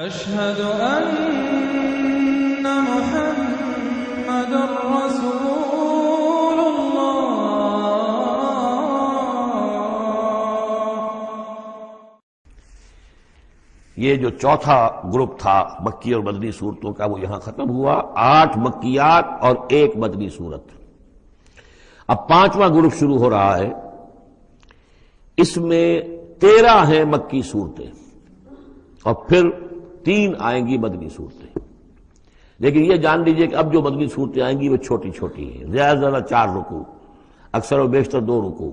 أشهد أن محمد رسول الله۔ یہ جو چوتھا گروپ تھا مکی اور مدنی صورتوں کا وہ یہاں ختم ہوا، 8 مکیات اور 1 مدنی صورت۔ اب 5واں گروپ شروع ہو رہا ہے، اس میں 13 ہیں مکی صورتیں اور پھر 3 آئیں گی مدنی صورتیں۔ لیکن یہ جان لیجئے کہ اب جو مدنی صورتیں آئیں گی وہ چھوٹی چھوٹی ہیں، زیادہ سے زیادہ 4 رکوع، اکثر و بیشتر 2 رکوع۔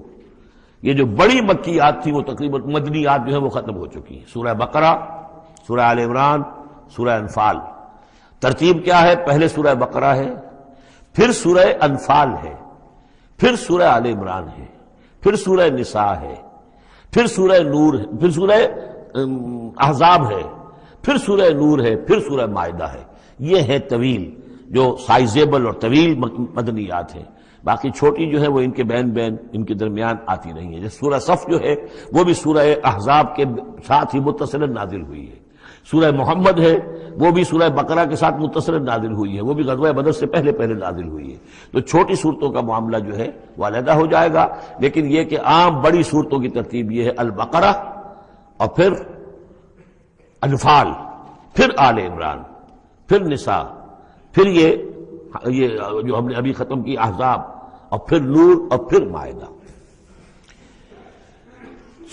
یہ جو بڑی مکیات تھی وہ تقریباً مدنیات جو ہیں وہ ختم ہو چکی ہیں، سورہ بقرہ، سورہ آل عمران، سورہ انفال۔ ترتیب کیا ہے؟ پہلے سورہ بقرہ ہے، پھر سورہ انفال ہے، پھر سورہ آل عمران ہے، پھر سورہ نساء ہے، پھر سورہ نور ہے، پھر سورہ احزاب ہے، پھر سورہ نور ہے، پھر سورہ مائدہ ہے۔ یہ ہے طویل، جو سائزیبل اور طویل مدنیات ہیں۔ باقی چھوٹی جو ہے وہ ان کے بین ان کے درمیان آتی نہیں ہے۔ جیسے سورہ صف جو ہے وہ بھی سورہ احزاب کے ساتھ ہی متصل نازل ہوئی ہے۔ سورہ محمد ہے وہ بھی سورہ بقرہ کے ساتھ متصل نازل ہوئی ہے، وہ بھی غزوہ بدر سے پہلے نازل ہوئی ہے۔ تو چھوٹی صورتوں کا معاملہ جو ہے وہ علیحدہ ہو جائے گا، لیکن یہ کہ عام بڑی صورتوں کی ترتیب یہ ہے: البقرہ اور پھر انفال، پھر آل عمران، پھر نساء، پھر یہ جو ہم نے ابھی ختم کی احزاب، اور پھر نور، اور پھر مائدہ۔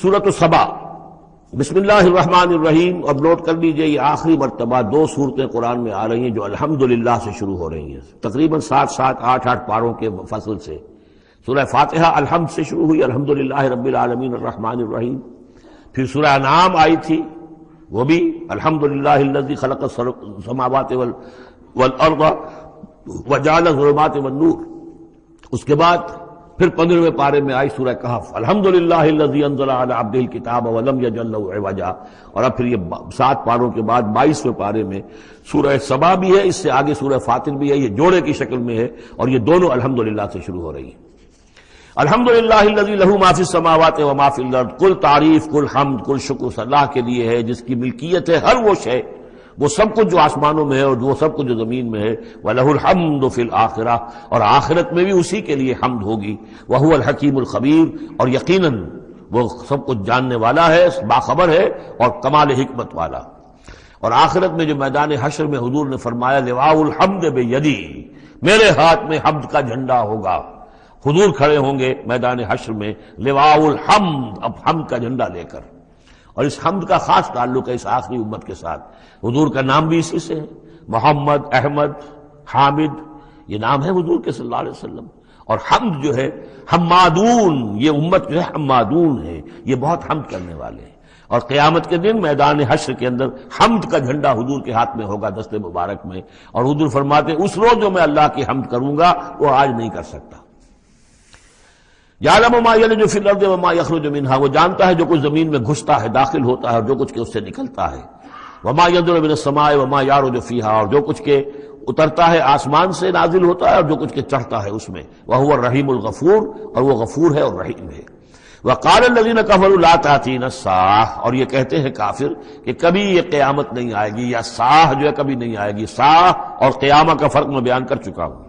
سورۃ السبا، بسم اللہ الرحمن الرحیم۔ اب نوٹ کر لیجئے یہ آخری مرتبہ 2 صورتیں قرآن میں آ رہی ہیں جو الحمدللہ سے شروع ہو رہی ہیں، تقریباً 7 8 پاروں کے فصل سے۔ سورہ فاتحہ الحمد سے شروع ہوئی، الحمدللہ رب العالمین الرحمن الرحیم۔ پھر سورہ انعام آئی تھی، وہ بھی الحمدللہ الذی خلق السماوات والارض وجعل الظلمات والنور۔ اس کے بعد پھر 15ویں پارے میں آئی سورہ کہف، الحمدللہ الذی انزل علی عبدہ الکتاب ولم یجعل لہ عوجا۔ اور اب پھر یہ 7 پاروں کے بعد 22ویں پارے میں سورہ سبا بھی ہے، اس سے آگے سورہ فاطر بھی ہے، یہ جوڑے کی شکل میں ہے، اور یہ دونوں الحمدللہ سے شروع ہو رہی ہیں۔ الحمدللہ الذی لہ ما فی السماوات و ما فی الارض۔ کل تعریف، کل حمد، کل شکر اللہ کے لیے ہے جس کی ملکیت ہے ہر وہ شے، وہ سب کچھ جو آسمانوں میں ہے اور وہ سب کچھ جو زمین میں ہے۔ وَلَهُ الْحَمْدُ فِي الْآخِرَةِ، اور آخرت میں بھی اسی کے لیے حمد ہوگی۔ وَهُوَ الْحَكِيمُ الْخَبِيرُ، اور یقیناً وہ سب کچھ جاننے والا ہے، باخبر ہے اور کمال حکمت والا۔ اور آخرت میں جو میدان حشر میں حضور نے فرمایا لِوَاءُ الْحَمْدِ بِيَدِي، میرے ہاتھ میں حمد کا جھنڈا ہوگا۔ حضور کھڑے ہوں گے میدان حشر میں لِوَاءُ الْحَمْدِ، اب حمد کا جھنڈا لے کر۔ اور اس حمد کا خاص تعلق ہے اس آخری امت کے ساتھ۔ حضور کا نام بھی اسی سے ہے، محمد، احمد، حامد، یہ نام ہے حضور کے صلی اللہ علیہ وسلم۔ اور حمد جو ہے حمادون، یہ امت جو ہے حمادون ہے، یہ بہت حمد کرنے والے ہیں۔ اور قیامت کے دن میدان حشر کے اندر حمد کا جھنڈا حضور کے ہاتھ میں ہوگا، دست مبارک میں۔ اور حضور فرماتے اس روز جو میں اللہ کی حمد کروں گا وہ آج نہیں کر سکتا۔ یعلم ما یلج فی الارض وما یخرج منها، وہ جانتا ہے جو کچھ زمین میں گھستا ہے، داخل ہوتا ہے، اور جو کچھ کہ اس سے نکلتا ہے۔ وما ينزل من السماء وما يعرج فيها، اور جو کچھ کہ اترتا ہے آسمان سے نازل ہوتا ہے اور جو کچھ کہ چڑھتا ہے اس میں۔ وهو الرحیم الغفور، اور وہ غفور ہے اور رحیم ہے۔ وقال الذين كفروا لا تأتينا الساعة، اور یہ کہتے ہیں کافر کہ کبھی یہ قیامت نہیں آئے گی، یا ساعہ جو ہے کبھی نہیں آئے گی۔ ساعہ اور قیامہ کا فرق میں بیان کر چکا ہوں،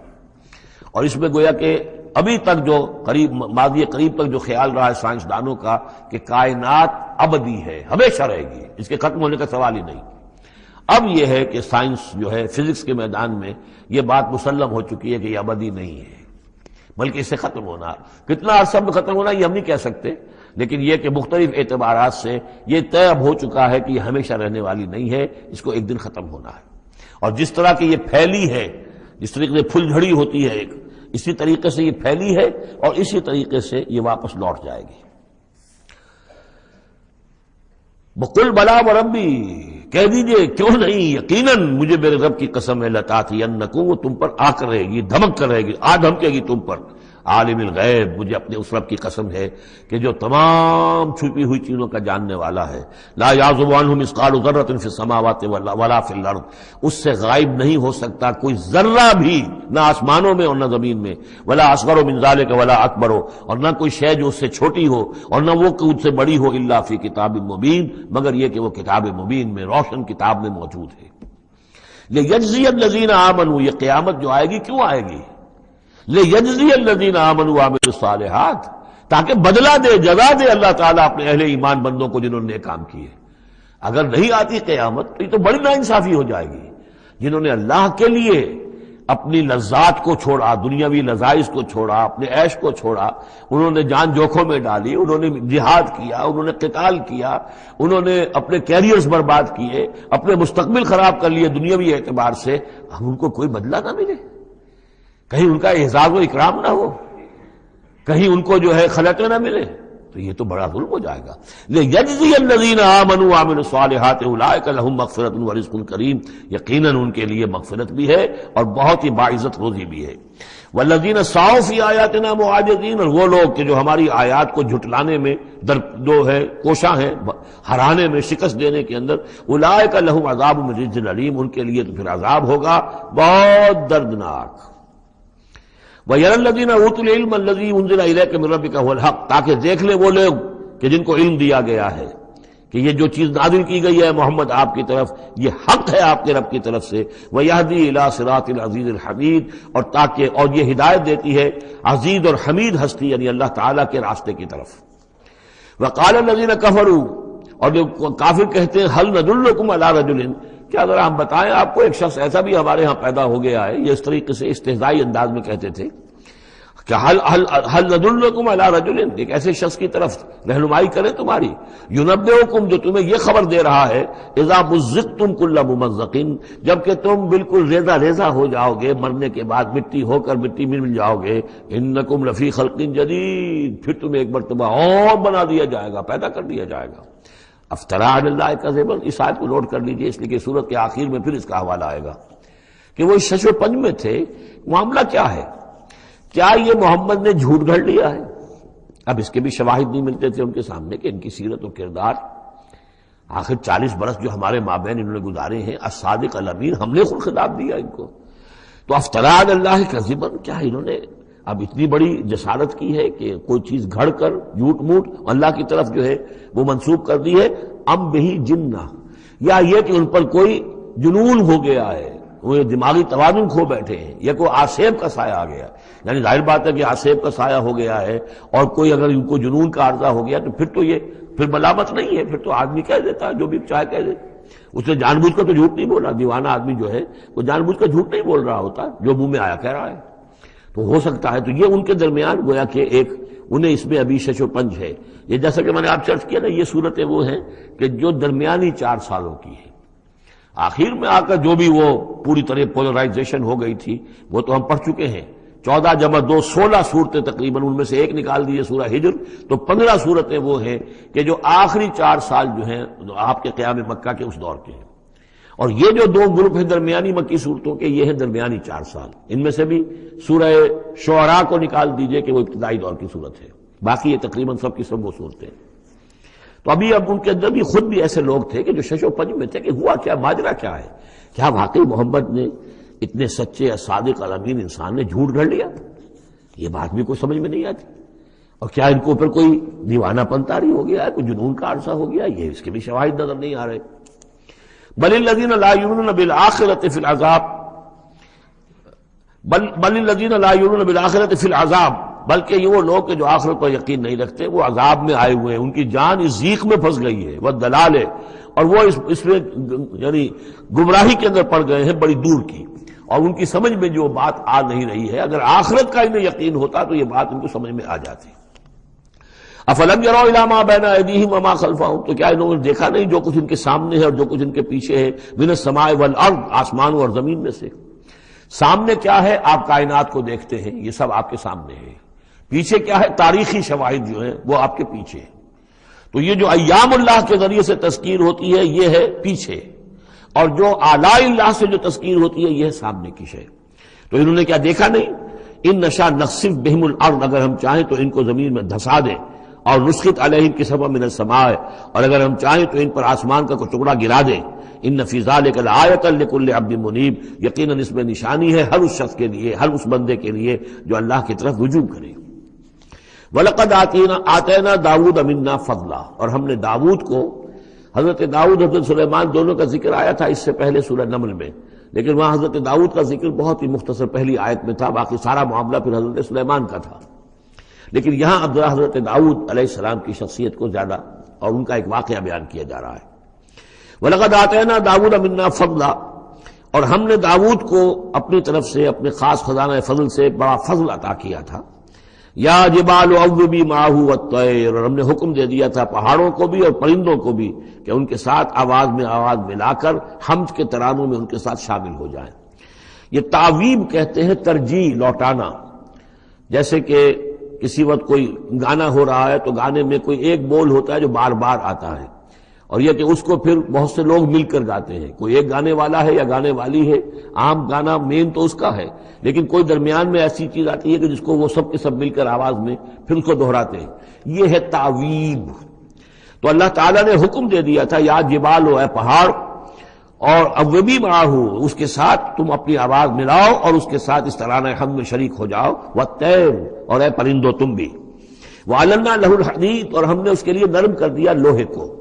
اور اس میں گویا کہ ابھی تک جو ماضی قریب تک جو خیال رہا ہے سائنسدانوں کا کہ کائنات ابدی ہے، ہمیشہ رہے گی، اس کے ختم ہونے کا سوال ہی نہیں۔ اب یہ ہے کہ سائنس جو ہے فزکس کے میدان میں یہ بات مسلم ہو چکی ہے کہ یہ ابدی نہیں ہے، بلکہ اس سے ختم ہونا، کتنا عرصہ میں ختم ہونا یہ ہم نہیں کہہ سکتے، لیکن یہ کہ مختلف اعتبارات سے یہ طے اب ہو چکا ہے کہ یہ ہمیشہ رہنے والی نہیں ہے، اس کو ایک دن ختم ہونا ہے۔ اور جس طرح کہ یہ پھیلی ہے، جس طریقے سے پھل جھڑی ہوتی ہے ایک، اسی طریقے سے یہ پھیلی ہے اور اسی طریقے سے یہ واپس لوٹ جائے گی۔ بقل بلا وربی، کہہ دیجئے کیوں نہیں، یقیناً مجھے میرے رب کی قسم ہے، لتاتینکم، وہ تم پر آ کر رہے گی، دھمک کر رہے گی، دھمکے گی تم پر۔ عالم الغیب، مجھے اپنے اس رب کی قسم ہے کہ جو تمام چھپی ہوئی چیزوں کا جاننے والا ہے، لا یعزب عنہ مثقال ذرۃ فی السماوات ولا فی الارض، اس سے غائب نہیں ہو سکتا کوئی ذرہ بھی، نہ آسمانوں میں اور نہ زمین میں، ولا اصغر من ذلک ولا اکبر، اور نہ کوئی شے جو اس سے چھوٹی ہو اور نہ وہ اس سے بڑی ہو، الا فی کتاب مبین، مگر یہ کہ وہ کتاب مبین میں، روشن کتاب میں موجود ہے۔ لیجزی الذین آمنوا، یہ قیامت جو آئے گی کیوں آئے گی؟ لیجزی الذین آمنوا وعملوا الصالحات، تاکہ بدلہ دے، جزا دے اللہ تعالیٰ اپنے اہل ایمان بندوں کو جنہوں نے نیک کام کیے۔ اگر نہیں آتی قیامت تو یہ تو بڑی ناانصافی ہو جائے گی۔ جنہوں نے اللہ کے لیے اپنی لذات کو چھوڑا، دنیاوی لذائذ کو چھوڑا، اپنے عیش کو چھوڑا، انہوں نے جان جوکھوں میں ڈالی، انہوں نے جہاد کیا، انہوں نے قتال کیا، انہوں نے اپنے کیریئرز برباد کیے، اپنے مستقبل خراب کر لیے دنیاوی اعتبار سے، اب ان کو کوئی بدلہ نہ ملے، کہیں ان کا اعزاز و اکرام نہ ہو، کہیں ان کو جو ہے خلعتیں نہ ملے، تو یہ تو بڑا ظلم ہو جائے گا۔ لیجزی الذین آمنوا وعملوا الصالحات اولئک لہم مغفرۃ ورزق کریم، یقیناً ان کے لیے مغفرت بھی ہے اور بہت ہی باعزت روزی بھی ہے۔ والذین سعوا فی آیاتنا معاجزین، اور وہ لوگ کہ جو ہماری آیات کو جھٹلانے میں کوشاں ہیں، ہرانے میں، شکست دینے کے اندر، اولئک لہم عذاب من رجز علیم، ان کے لیے تو پھر عذاب ہوگا بہت دردناک۔ وَيَرَى الَّذِينَ أُوتُوا الْعِلْمَ الَّذِي أُنزِلَ إِلَيْكَ مِن رَّبِّكَ هُوَ الْحَقُّ، تاکہ دیکھ لے وہ لوگ کہ جن کو علم دیا گیا ہے کہ یہ جو چیز نازل کی گئی ہے محمد آپ کی طرف، یہ حق ہے آپ کے رب کی طرف سے۔ وَيَهْدِي إِلَى صِرَاطِ الْعَزِيزِ الْحَمِيدِ، اور یہ ہدایت دیتی ہے عزیز اور حمید ہستی یعنی اللہ تعالیٰ کے راستے کی طرف۔ وَقَالَ الَّذِينَ كَفَرُوا، اور جو کافر کہتے ہیں هَلْ نَدُلُّكُمْ عَلَىٰ رَجُلٍ، کیا ذرا ہم بتائیں آپ کو ایک شخص ایسا بھی ہمارے ہاں پیدا ہو گیا ہے، یہ اس طریقے سے استہزائی انداز میں کہتے تھے کہ هل ندلکم علی رجل، ایک ایسے شخص کی طرف رہنمائی کرے تمہاری، ینبئکم، جو تمہیں یہ خبر دے رہا ہے، اذا مزقتم کل ممزق، جبکہ تم بالکل ریزہ ریزہ ہو جاؤ گے، مرنے کے بعد مٹی ہو کر مٹی میں مل جاؤ گے، انکم لفی خلق جدید، پھر تمہیں ایک مرتبہ اور بنا دیا جائے گا، پیدا کر دیا جائے گا۔ افترا علی اللہ کذبا، اس آیت کو نوٹ کر لیجئے اس لیے کہ سورت کے آخر میں پھر اس کا حوالہ آئے گا کہ وہ شش و پنج میں تھے۔ معاملہ کیا ہے؟ کیا یہ محمد نے جھوٹ گھڑ لیا ہے؟ اب اس کے بھی شواہد نہیں ملتے تھے ان کے سامنے کہ ان کی سیرت و کردار، آخر 40 برس جو ہمارے مابین انہوں نے گزارے ہیں، الصادق الامین، ہم نے خود خطاب دیا ان کو۔ تو افترا علی اللہ کذبا، کیا انہوں نے اب اتنی بڑی جسارت کی ہے کہ کوئی چیز گھڑ کر جھوٹ موٹ اللہ کی طرف جو ہے وہ منسوب کر دی ہے؟ ام بہی جنہ، یا یہ کہ ان پر کوئی جنون ہو گیا ہے، وہ دماغی توازن کھو بیٹھے ہیں، یا کوئی آسیب کا سایہ آ گیا، یعنی ظاہر بات ہے کہ آسیب کا سایہ ہو گیا ہے، اور کوئی اگر ان کو جنون کا عارضہ ہو گیا تو پھر تو یہ پھر ملامت نہیں ہے، پھر تو آدمی کہہ دیتا ہے جو بھی چاہے کہہ دے۔ اس نے جان بوجھ کر تو جھوٹ نہیں بولا، دیوانہ آدمی جو ہے وہ جان بوجھ کر جھوٹ نہیں بول رہا ہوتا، جو منہ میں آیا کہہ رہا ہے۔ تو ہو سکتا ہے تو یہ ان کے درمیان گویا کہ ایک انہیں اس میں ابھی شش و پنج ہے۔ یہ جیسا کہ میں نے آپ چرچ کیا نا، یہ صورتیں وہ ہیں کہ جو درمیانی 4 سالوں کی ہیں، آخر میں آ کر جو بھی وہ پوری طرح پولرائزیشن ہو گئی تھی وہ تو ہم پڑھ چکے ہیں۔ 14 جمع 2 16 صورتیں تقریباً، ان میں سے ایک نکال دیجیے سورہ ہجر، تو 15 صورتیں وہ ہیں کہ جو آخری 4 سال جو ہیں آپ کے قیام مکہ کے اس دور کے ہیں، اور یہ جو 2 گروپ ہیں درمیانی مکی صورتوں کے، یہ ہیں درمیانی 4 سال۔ ان میں سے بھی سورہ شعراء کو نکال دیجئے کہ وہ ابتدائی دور کی صورت ہے، باقی یہ تقریباً سب کی سب وہ صورتیں۔ تو اب ان کے اندر بھی خود بھی ایسے لوگ تھے کہ جو شش و پنج میں تھے کہ ہوا کیا، ماجرا کیا ہے، کیا واقعی محمد نے اتنے سچے صادق الامین انسان نے جھوٹ گھڑ لیا؟ یہ بات بھی کوئی سمجھ میں نہیں آتی، اور کیا ان کو اوپر کوئی دیوانہ پن طاری ہو گیا ہے، کوئی جنون کا عرصہ ہو گیا، یہ اس کے بھی شواہد نظر نہیں آ رہے۔ بل الذین لا یؤمنون بالآخرۃ فی العذاب، بل الذین لا یؤمنون بالآخرۃ فی العذاب، بلکہ یہ وہ لوگ کہ جو آخرت پر یقین نہیں رکھتے وہ عذاب میں آئے ہوئے ہیں، ان کی جان اس ضیق میں پھنس گئی ہے، والدلال ہے، اور وہ اس میں یعنی گمراہی کے اندر پڑ گئے ہیں بڑی دور کی، اور ان کی سمجھ میں جو بات آ نہیں رہی ہے، اگر آخرت کا انہیں یقین ہوتا تو یہ بات ان کو سمجھ میں آ جاتی۔ افلم یروا الی ما بین ایدیہم وما خلفہم، تو کیا انہوں نے دیکھا نہیں جو کچھ ان کے سامنے ہے اور جو کچھ ان کے پیچھے ہے، من السماء والارض، آسمانوں اور زمین میں سے۔ سامنے کیا ہے؟ آپ کائنات کو دیکھتے ہیں، یہ سب آپ کے سامنے ہے۔ پیچھے کیا ہے؟ تاریخی شواہد جو ہیں وہ آپ کے پیچھے ہیں۔ تو یہ جو ایام اللہ کے ذریعے سے تذکیر ہوتی ہے یہ ہے پیچھے، اور جو آلاء اللہ سے جو تذکیر ہوتی ہے یہ ہے سامنے کی شے۔ تو انہوں نے کیا دیکھا نہیں ان نشا نخسف بہم الارض، اگر ہم چاہیں تو ان کو زمین میں دھسا دیں، اور نسخت علیہم کسفا من السماء، اور اگر ہم چاہیں تو ان پر آسمان کا کوئی ٹکڑا گرا دیں۔ ان فی ذلک لآیۃ لکل عبد منیب، یقیناً اس میں نشانی ہے ہر اس شخص کے لیے، ہر اس بندے کے لیے جو اللہ کی طرف رجوع کرے۔ وَلَقَدْ آتَيْنَا داؤد مِنَّا فَضْلًا، اور ہم نے داؤد کو، حضرت داؤد حضرت سلیمان دونوں کا ذکر آیا تھا اس سے پہلے سورہ نمل میں، لیکن وہاں حضرت داؤد کا ذکر بہت ہی مختصر پہلی آیت میں تھا، باقی سارا معاملہ پھر حضرت سلیمان کا تھا۔ لیکن یہاں اب ذرا حضرت داؤد علیہ السلام کی شخصیت کو زیادہ اور ان کا ایک واقعہ بیان کیا جا رہا ہے۔ وَلَقَدْ آتَيْنَا داؤد مِنَّا فَضْلًا، اور ہم نے داؤد کو اپنی طرف سے اپنے خاص خزانہ فضل سے بڑا فضل عطا کیا تھا۔ یا جبال اوبی معہ والطیر، اور ہم نے حکم دے دیا تھا پہاڑوں کو بھی اور پرندوں کو بھی کہ ان کے ساتھ آواز میں آواز ملا کر حمد کے ترانوں میں ان کے ساتھ شامل ہو جائیں۔ یہ تعویب کہتے ہیں ترجیح، لوٹانا۔ جیسے کہ کسی وقت کوئی گانا ہو رہا ہے تو گانے میں کوئی ایک بول ہوتا ہے جو بار بار آتا ہے، اور یہ کہ اس کو پھر بہت سے لوگ مل کر گاتے ہیں، کوئی ایک گانے والا ہے یا گانے والی ہے، عام گانا مین تو اس کا ہے، لیکن کوئی درمیان میں ایسی چیز آتی ہے کہ جس کو وہ سب کے سب مل کر آواز میں پھر اس کو دہراتے ہیں، یہ ہے تعویب۔ تو اللہ تعالیٰ نے حکم دے دیا تھا یا جبال ہو، اے پہاڑ، اور اوبی معہ، اس کے ساتھ تم اپنی آواز ملاؤ اور اس کے ساتھ اس ترانہ حمد میں شریک ہو جاؤ، والطیر، اور اے پرندو تم بھی، وَعَلَنَّا لَهُ الْحَدِيدَ، اور ہم نے اس کے لیے نرم کر دیا لوہے کو،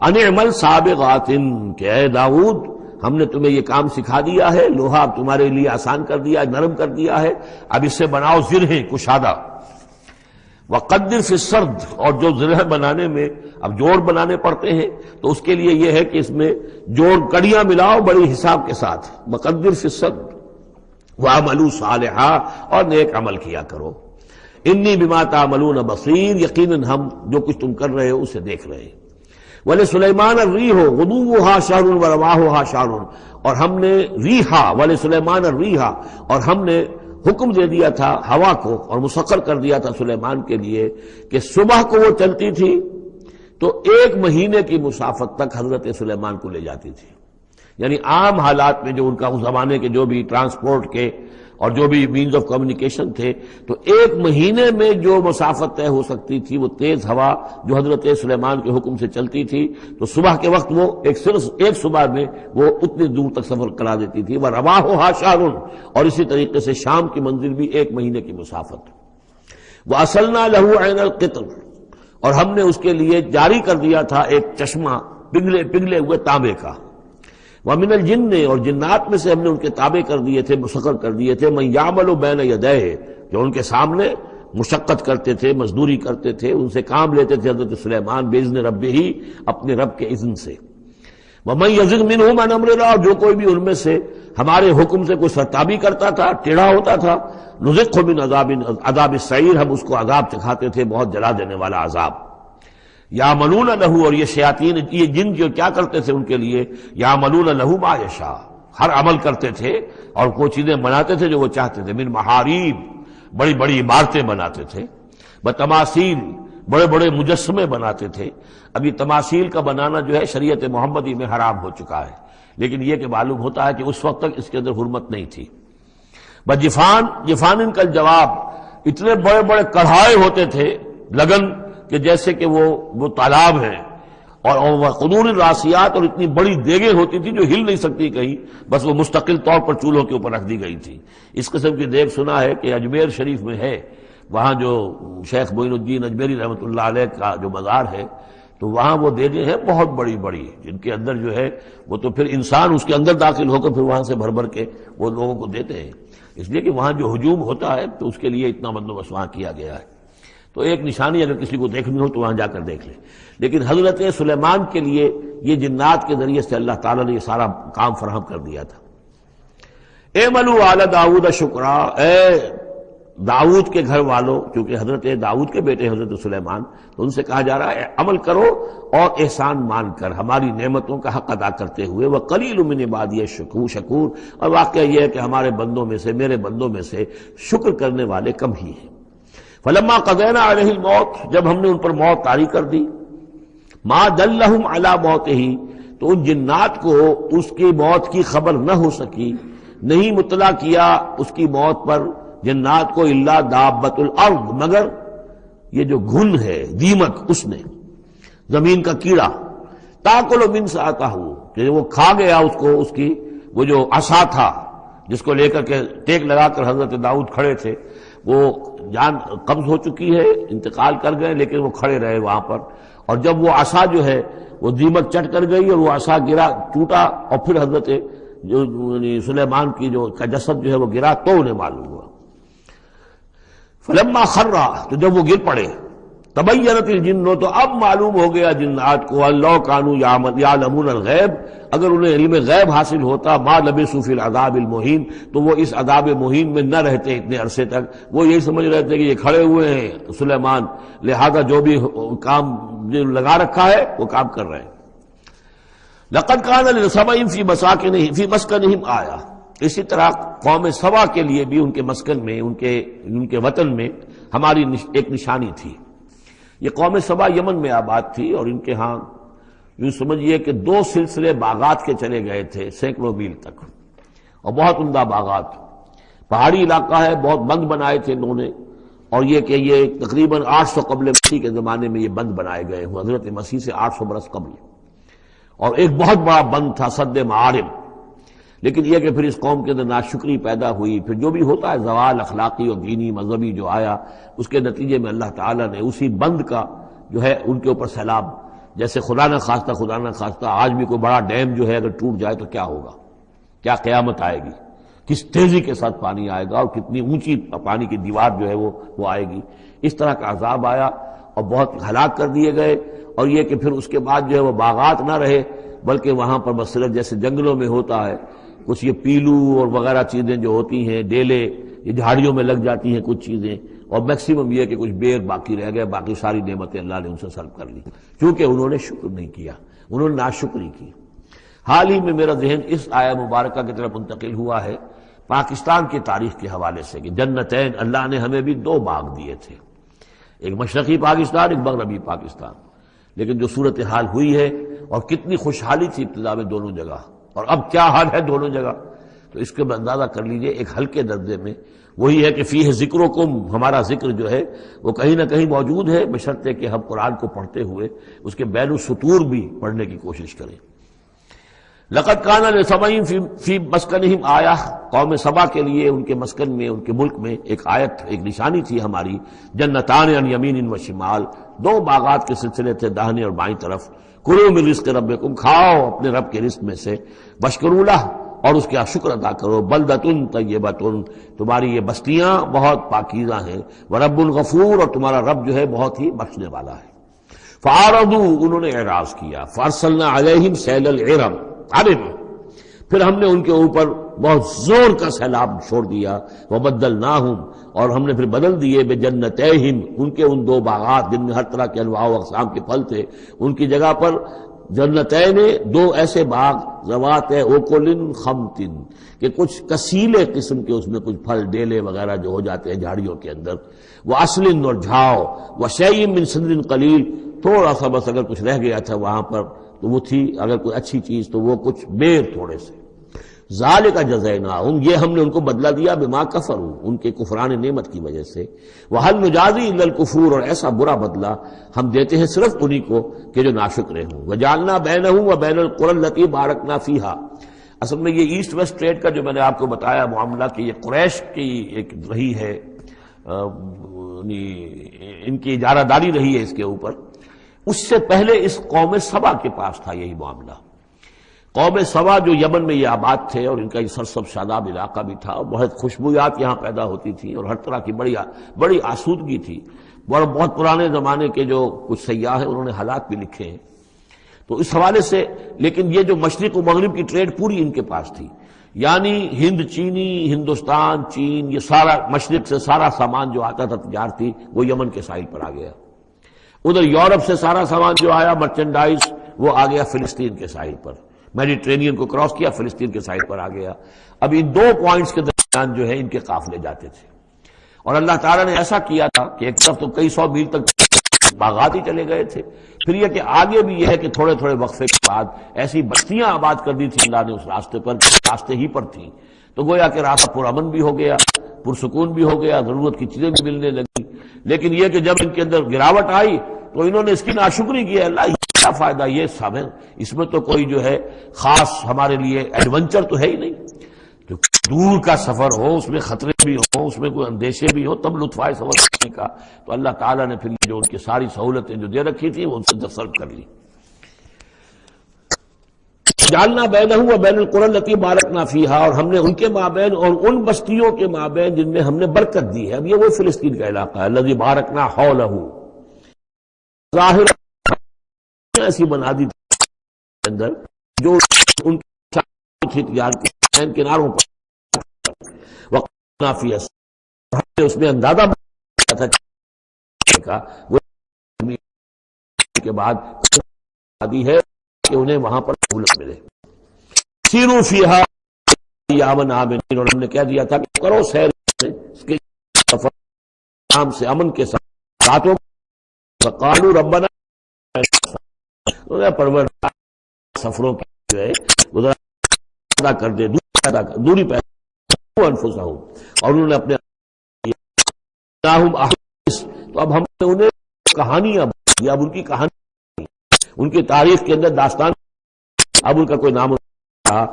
ان اعمل سابغات، کہ اے داؤد ہم نے تمہیں یہ کام سکھا دیا ہے، لوہا اب تمہارے لیے آسان کر دیا، نرم کر دیا ہے، اب اس سے بناؤ زرہیں کشادہ، وقدر فی السرد، اور جو زرہ بنانے میں اب جوڑ بنانے پڑتے ہیں تو اس کے لیے یہ ہے کہ اس میں جوڑ کڑیاں ملاؤ بڑی حساب کے ساتھ، وقدر فی السرد وعملوا صالحا، اور نیک عمل کیا کرو، انی بما تعملون بصیر، یقیناً ہم جو کچھ تم کر رہے ہو اسے دیکھ رہے ہیں۔ وَلِسُلَيْمَانَ الرِّيحُ غُدُوُّهَا شَهْرٌ وَرَوَاحُهَا شَهْرٌ، اور ہم نے ریحا، وَلِسُلَيْمَانَ الرِّيحَ، اور ہم نے حکم دے دیا تھا ہوا کو اور مسخر کر دیا تھا سلیمان کے لیے کہ صبح کو وہ چلتی تھی تو 1 مہینے کی مسافت تک حضرت سلیمان کو لے جاتی تھی، یعنی عام حالات میں جو ان کا اس زمانے کے جو بھی ٹرانسپورٹ کے اور جو بھی مینز آف کمیونیکیشن تھے، تو 1 مہینے میں جو مسافت طے ہو سکتی تھی وہ تیز ہوا جو حضرت سلیمان کے حکم سے چلتی تھی، تو صبح کے وقت وہ صرف ایک صبح میں وہ اتنی دور تک سفر کرا دیتی تھی۔ وَرَوَاحُهَا شَهْرٌ، اور اسی طریقے سے شام کی منزل بھی 1 مہینے کی مسافت۔ وَأَصَلْنَا لَهُ عَيْنَ الْقِطْرِ، اور ہم نے اس کے لیے جاری کر دیا تھا ایک چشمہ پگھلے ہوئے تانبے کا۔ وَمِنَ الْجِنِّ، اور جنات میں سے ہم نے ان کے تابع کر دیے تھے، مسخر کر دیے تھے، مَن يَعْمَلُ بَيْنَ يَدَيْهِ، جو ان کے سامنے مشقت کرتے تھے، مزدوری کرتے تھے، ان سے کام لیتے تھے حضرت سلیمان بِإِذْنِ رَبِّهِ، اپنے رب کے اذن سے۔ وَمَن يَزِغْ مِنْهُمْ عَنْ أَمْرِنَا، اور جو کوئی بھی ان میں سے ہمارے حکم سے کوئی سرتابی کرتا تھا، ٹیڑھا ہوتا تھا، نُذِقْهُ مِنْ عَذَابِ السَّعِيرِ، ہم اس کو عذاب چکھاتے تھے، بہت جلا دینے والا عذاب۔ یعملون لہ، اور یہ شیاطین، یہ جن جو کیا کرتے تھے ان کے لیے، یعملون لہ ما یشاء، ہر عمل کرتے تھے اور وہ چیزیں بناتے تھے جو وہ چاہتے تھے، من محاریب، بڑی بڑی عمارتیں بناتے تھے، بتماثیل، بڑے بڑے مجسمے بناتے تھے۔ اب یہ تماثیل کا بنانا جو ہے شریعت محمدی میں حرام ہو چکا ہے، لیکن یہ کہ معلوم ہوتا ہے کہ اس وقت تک اس کے اندر حرمت نہیں تھی۔ جفان کا جواب، اتنے بڑے بڑے کڑھائے ہوتے تھے لگن کہ جیسے کہ وہ تالاب ہیں، اور قدور الراسیات، اور اتنی بڑی دیگیں ہوتی تھی جو ہل نہیں سکتی کہیں، بس وہ مستقل طور پر چولہوں کے اوپر رکھ دی گئی تھی۔ اس قسم کی دیگ سنا ہے کہ اجمیر شریف میں ہے، وہاں جو شیخ معین الدین اجمیری رحمۃ اللہ علیہ کا جو مزار ہے، تو وہاں وہ دیگیں ہیں بہت بڑی بڑی، جن کے اندر جو ہے وہ تو پھر انسان اس کے اندر داخل ہو کر پھر وہاں سے بھر بھر کے وہ لوگوں کو دیتے ہیں، اس لیے کہ وہاں جو ہجوم ہوتا ہے تو اس کے لیے اتنا بندوبست وہاں کیا گیا ہے۔ تو ایک نشانی اگر کسی کو دیکھنی ہو تو وہاں جا کر دیکھ لیں۔ لیکن حضرت سلیمان کے لیے یہ جنات کے ذریعے سے اللہ تعالیٰ نے یہ سارا کام فراہم کر دیا تھا۔ اعملوا آل داؤد شکرا، اے داؤد کے گھر والوں، کیونکہ حضرت داؤد کے بیٹے حضرت سلیمان، تو ان سے کہا جا رہا ہے عمل کرو اور احسان مان کر ہماری نعمتوں کا حق ادا کرتے ہوئے، وَقَلِيلٌ مِّنْ عِبَادِيَ الشَّكُورُ، اور واقعہ یہ ہے کہ ہمارے بندوں میں سے، میرے بندوں میں سے شکر کرنے والے کم ہی ہیں۔ فلما قضینا علیہ الموت، جب ہم نے ان پر موت طاری کر دی، ما دلہم علی موتہ، تو ان جنات کو اس کی موت کی خبر نہ ہو سکی، نہیں مطلع کیا اس کی موت پر، جنات کو الا دابۃ الارض، مگر یہ جو گھن ہے دیمک، اس نے، زمین کا کیڑا، تاکل من ساعتہ، کہ وہ کھا گیا اس کو، اس کی وہ جو عصا تھا جس کو لے کر کے ٹیک لگا کر حضرت داؤد کھڑے تھے، وہ جان قبض ہو چکی ہے، انتقال کر گئے، لیکن وہ کھڑے رہے وہاں پر، اور جب وہ عصا جو ہے وہ دیمک چٹ کر گئی اور وہ عصا گرا، ٹوٹا، اور پھر حضرت جو سلیمان کی جو کا جسد جو ہے وہ گرا، تو انہیں معلوم ہوا۔ فلما خر، تو جب وہ گر پڑے، تبینت الجن، تو اب معلوم ہو گیا جنات کو، اللہ کانوا یعلمون الغیب، اگر انہیں علم غیب حاصل ہوتا، ما لبثوا فی العذاب المہین، تو وہ اس عذاب مہین میں نہ رہتے اتنے عرصے تک۔ وہ یہی سمجھ رہے تھے کہ یہ کھڑے ہوئے ہیں سلیمان، لہذا جو بھی کام لگا رکھا ہے وہ کام کر رہے ہیں۔ لقد کان لسبأ فی مسکنہم آیہ، اسی طرح قوم سبا کے لیے بھی ان کے مسکن میں، ان کے وطن میں ہماری ایک نشانی تھی۔ یہ قوم سبا یمن میں آباد تھی، اور ان کے ہاں یوں سمجھیے کہ 2 سلسلے باغات کے چلے گئے تھے سینکڑوں میل تک، اور بہت عمدہ باغات، پہاڑی علاقہ ہے، بہت بند بنائے تھے انہوں نے، اور یہ کہ یہ تقریباً 800 قبل مسیح کے زمانے میں یہ بند بنائے گئے ہوں، حضرت مسیح سے 800 برس قبل، اور ایک بہت بڑا بند تھا سد معارم۔ لیکن یہ کہ پھر اس قوم کے اندر ناشکری پیدا ہوئی، پھر جو بھی ہوتا ہے زوال اخلاقی اور دینی مذہبی جو آیا، اس کے نتیجے میں اللہ تعالیٰ نے اسی بند کا جو ہے ان کے اوپر سیلاب، جیسے خدا نہ خواستہ آج بھی کوئی بڑا ڈیم جو ہے اگر ٹوٹ جائے تو کیا ہوگا، کیا قیامت آئے گی، کس تیزی کے ساتھ پانی آئے گا، اور کتنی اونچی پانی کی دیوار جو ہے وہ آئے گی۔ اس طرح کا عذاب آیا اور بہت ہلاک کر دیے گئے، اور یہ کہ پھر اس کے بعد جو ہے وہ باغات نہ رہے، بلکہ وہاں پر بس صرف جیسے جنگلوں میں ہوتا ہے کچھ یہ پیلو اور وغیرہ چیزیں جو ہوتی ہیں، ڈیلے، یہ جھاڑیوں میں لگ جاتی ہیں کچھ چیزیں، اور میکسیمم یہ کہ کچھ بیر باقی رہ گئے، باقی ساری نعمتیں اللہ نے ان سے سلب کر لی، کیونکہ انہوں نے شکر نہیں کیا، انہوں نے ناشکری کی۔ حال ہی میں میرا ذہن اس آیہ مبارکہ کی طرف منتقل ہوا ہے پاکستان کی تاریخ کے حوالے سے، کہ جنتین، اللہ نے ہمیں بھی 2 باغ دیے تھے، ایک مشرقی پاکستان، ایک مغربی پاکستان، لیکن جو صورتحال ہوئی ہے، اور کتنی خوشحالی تھی ابتدا میں دونوں جگہ، اور اب کیا حال ہے دونوں جگہ، تو اس کے اندازہ کر لیجئے ایک ہلکے درجے میں وہی ہے کہ فیہ ذکرکم، ہمارا ذکر جو ہے وہ کہیں نہ کہیں موجود ہے، بشرطے کہ ہم قرآن کو پڑھتے ہوئے اس کے بین السطور بھی پڑھنے کی کوشش کریں۔ لقد کان لسبأ فی مسکنہم آیہ، قوم سبا کے لیے ان کے مسکن میں، ان کے ملک میں ایک آیت، ایک نشانی تھی ہماری، جنتان عن یمین و شمال، 2 باغات کے سلسلے تھے داہنے اور بائیں طرف، کلوا من رزق ربکم، کھاؤ اپنے رب کے رزق میں سے، واشکروا لہ، اور اس کا شکر ادا کرو، بلدۃ طیبۃ، تمہاری یہ بستیاں بہت پاکیزہ ہیں، ورب غفور، اور تمہارا رب جو ہے بہت ہی بخشنے والا ہے۔ فاعرضوا، انہوں نے اعراض کیا، فارسلنا علیہم سیل العرم، پھر ہم نے ان کے اوپر بہت زور کا سیلاب چھوڑ دیا، وبدلناہم، اور ہم نے پھر بدل دیے، بجنتیہم، ان کے ان 2 باغات جن میں ہر طرح کے انواع و اقسام کے پھل تھے، ان کی جگہ پر جنتین، 2 ایسے باغ، ذوات اوکل خمط، کہ کچھ کسیلے قسم کے اس میں کچھ پھل ڈیلے وغیرہ جو ہو جاتے ہیں جھاڑیوں کے اندر، وعسل، اور جھاؤ، وشیء من سدر قلیل، تھوڑا سا بس اگر کچھ رہ گیا تھا وہاں پر تو وہ تھی اگر کوئی اچھی چیز تو وہ کچھ بیر تھوڑے سے۔ ذالک جزیناہم، یہ ہم نے ان کو بدلہ دیا، بما کفروا، ان کے کفران نعمت کی وجہ سے، وہل نجازی الا الکفور، اور ایسا برا بدلہ ہم دیتے ہیں صرف انہی کو کہ جو ناشکرے ہوں۔ وجعلنا بینہم وبین القری التی بارکنا فیہا، اصل میں یہ ایسٹ ویسٹ ٹریڈ کا جو میں نے آپ کو بتایا معاملہ کہ یہ قریش کی ایک رہی ہے، ان کی اجارہ داری رہی ہے اس کے اوپر، اس سے پہلے اس قوم سبا کے پاس تھا یہی معاملہ۔ قوم سبا جو یمن میں یہ آباد تھے، اور ان کا یہ سرسب شاداب علاقہ بھی تھا، بہت خوشبویات یہاں پیدا ہوتی تھیں، اور ہر طرح کی بڑی آسودگی تھی، اور بہت پرانے زمانے کے جو کچھ سیاح ہیں انہوں نے حالات بھی لکھے ہیں، تو اس حوالے سے۔ لیکن یہ جو مشرق و مغرب کی ٹریڈ پوری ان کے پاس تھی، یعنی ہند چینی، ہندوستان چین، یہ سارا مشرق سے سارا سامان جو آتا تھا تجارتی وہ یمن کے ساحل پر آ گیا، ادھر یورپ سے سارا سامان جو آیا مرچنڈائز وہ آ گیا فلسطین کے ساحل پر، میڈیٹرینین کو کراس کیا، فلسطین کے ساحل پر آ گیا۔ اب ان 2 پوائنٹس کے درمیان جو ہے ان کے قافلے جاتے تھے، اور اللہ تعالیٰ نے ایسا کیا تھا کہ ایک طرف تو کئی 100 میل تک باغات ہی چلے گئے تھے، پھر یہ کہ آگے بھی یہ ہے کہ تھوڑے تھوڑے وقفے کے بعد ایسی بستیاں آباد کر دی تھی اللہ نے اس راستے پر، راستے ہی پر تھیں، تو گویا کہ راستہ پرامن بھی ہو گیا، پرسکون بھی ہو گیا، ضرورت کی چیزیں بھی ملنے لگی۔ لیکن یہ کہ جب ان کے اندر گراوٹ آئی تو انہوں نے اس کی ناشکری کی، اللہ یہ کیا فائدہ، یہ سب ہے، اس میں تو کوئی جو ہے خاص ہمارے لیے ایڈونچر تو ہے ہی نہیں۔ جو دور کا سفر ہو، اس میں خطرے بھی ہوں، اس میں کوئی اندیشے بھی ہوں، تب لطف آئے سفر کرنے کا۔ تو اللہ تعالیٰ نے پھر جو ان کی ساری سہولتیں جو دے رکھی تھیں وہ ان سے سلب کر لی۔ جعلنا بینہم و بین القری التی بارکنا فیہا، اور ہم نے ان کے مابین اور ان بستیوں کے مابین جن میں ہم نے برکت دی ہے۔ اب یہ وہ فلسطین کا علاقہ ہے، الذی بارکنا حولہ، ظاہر ایسی بنا دی تھی اندر جو ان کی تجار کے کناروں پر وقنا فیہا، ہم نے اس میں اندازہ بنایا تھا وہ کے بعد دی ہے کہ انہیں وہاں پر سہولت ملے۔ سیروا فیہا ایاما آمنین، اور ہم نے کہہ دیا تھا کہ کرو سیر اس کے سفر آرام سے، امن کے ساتھ راتوں۔ فقالوا ربنا، پروردگار سفروں کی جو ہے پیدا کر دے، دوری پیدا انفسہم، اور انہوں نے اپنے تو اب ہم نے انہیں کہانیاں دی، اب ان کی کہانی، ان کی تاریخ کے اندر داستان، اب ان کا کوئی نام رہا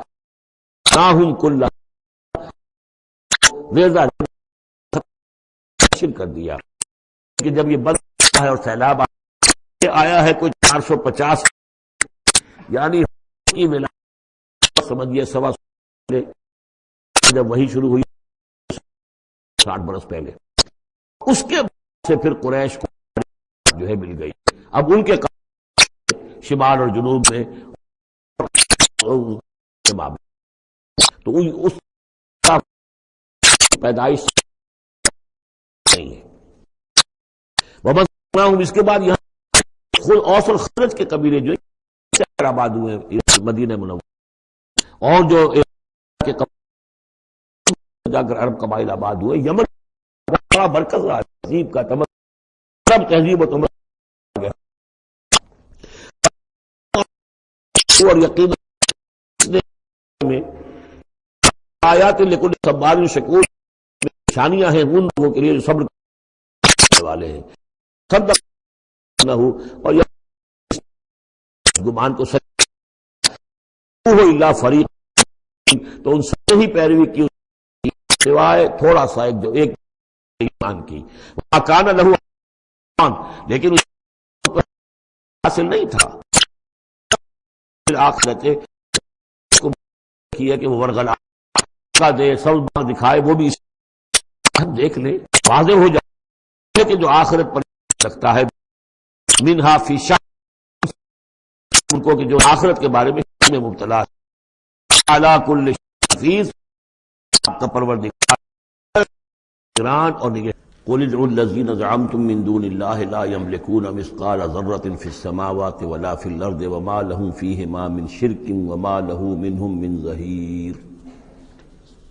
ناہم کلا ریزہ کر دیا کہ جب یہ بند ہے اور سیلاب آیا ہے کوئی 450، یعنی سمجھیے سوا جب وہی شروع ہوئی 60 برس پہلے، اس کے بعد سے پھر قریش کو جو ہے مل گئی۔ اب ان کے شمال اور جنوب میں تو اس کا پیدائش نہیں ہے۔ اس کے بعد یہاں خود اوس اور خزرج کے قبیلے جو آباد ہوئے مدینہ منورہ، اور جو جا کر عرب قبائل آباد ہوئے، یمن بڑا مرکز رہا تہذیب کا، سب تہذیب و تمدن گیا، اور یقین میں آیات لکل صبار شکور نشانیاں ہیں ان لوگوں کے لیے جو صبر کرنے والے ہیں۔ صدق نہ ہو، اور گمان کو سچ ہو الا فریق، تو ان سب نے ہی پیروی کی سوائے تھوڑا سا ایک ایمان کی، کان لہو، لیکن اس کو حاصل نہیں تھا آخرت کی ہے کہ وہ ورغلا کا دے، سب دکھائے، وہ بھی ہم دیکھ لیں، واضح ہو جائے کہ جو آخرت پر سکتا ہے منہا فی شک، ان کو کہ جو آخرت کے بارے میں مبتلا ہے، علی کل حفیظ، آپ کا پروردگار گران اور نگہبان۔ قل ادعوا الذین زعمتم من دون اللہ لا یملکون مثقال ذرۃ فی السماوات ولا فی الارض وما لهم فیہما من شرک وما له منہم من ظہیر۔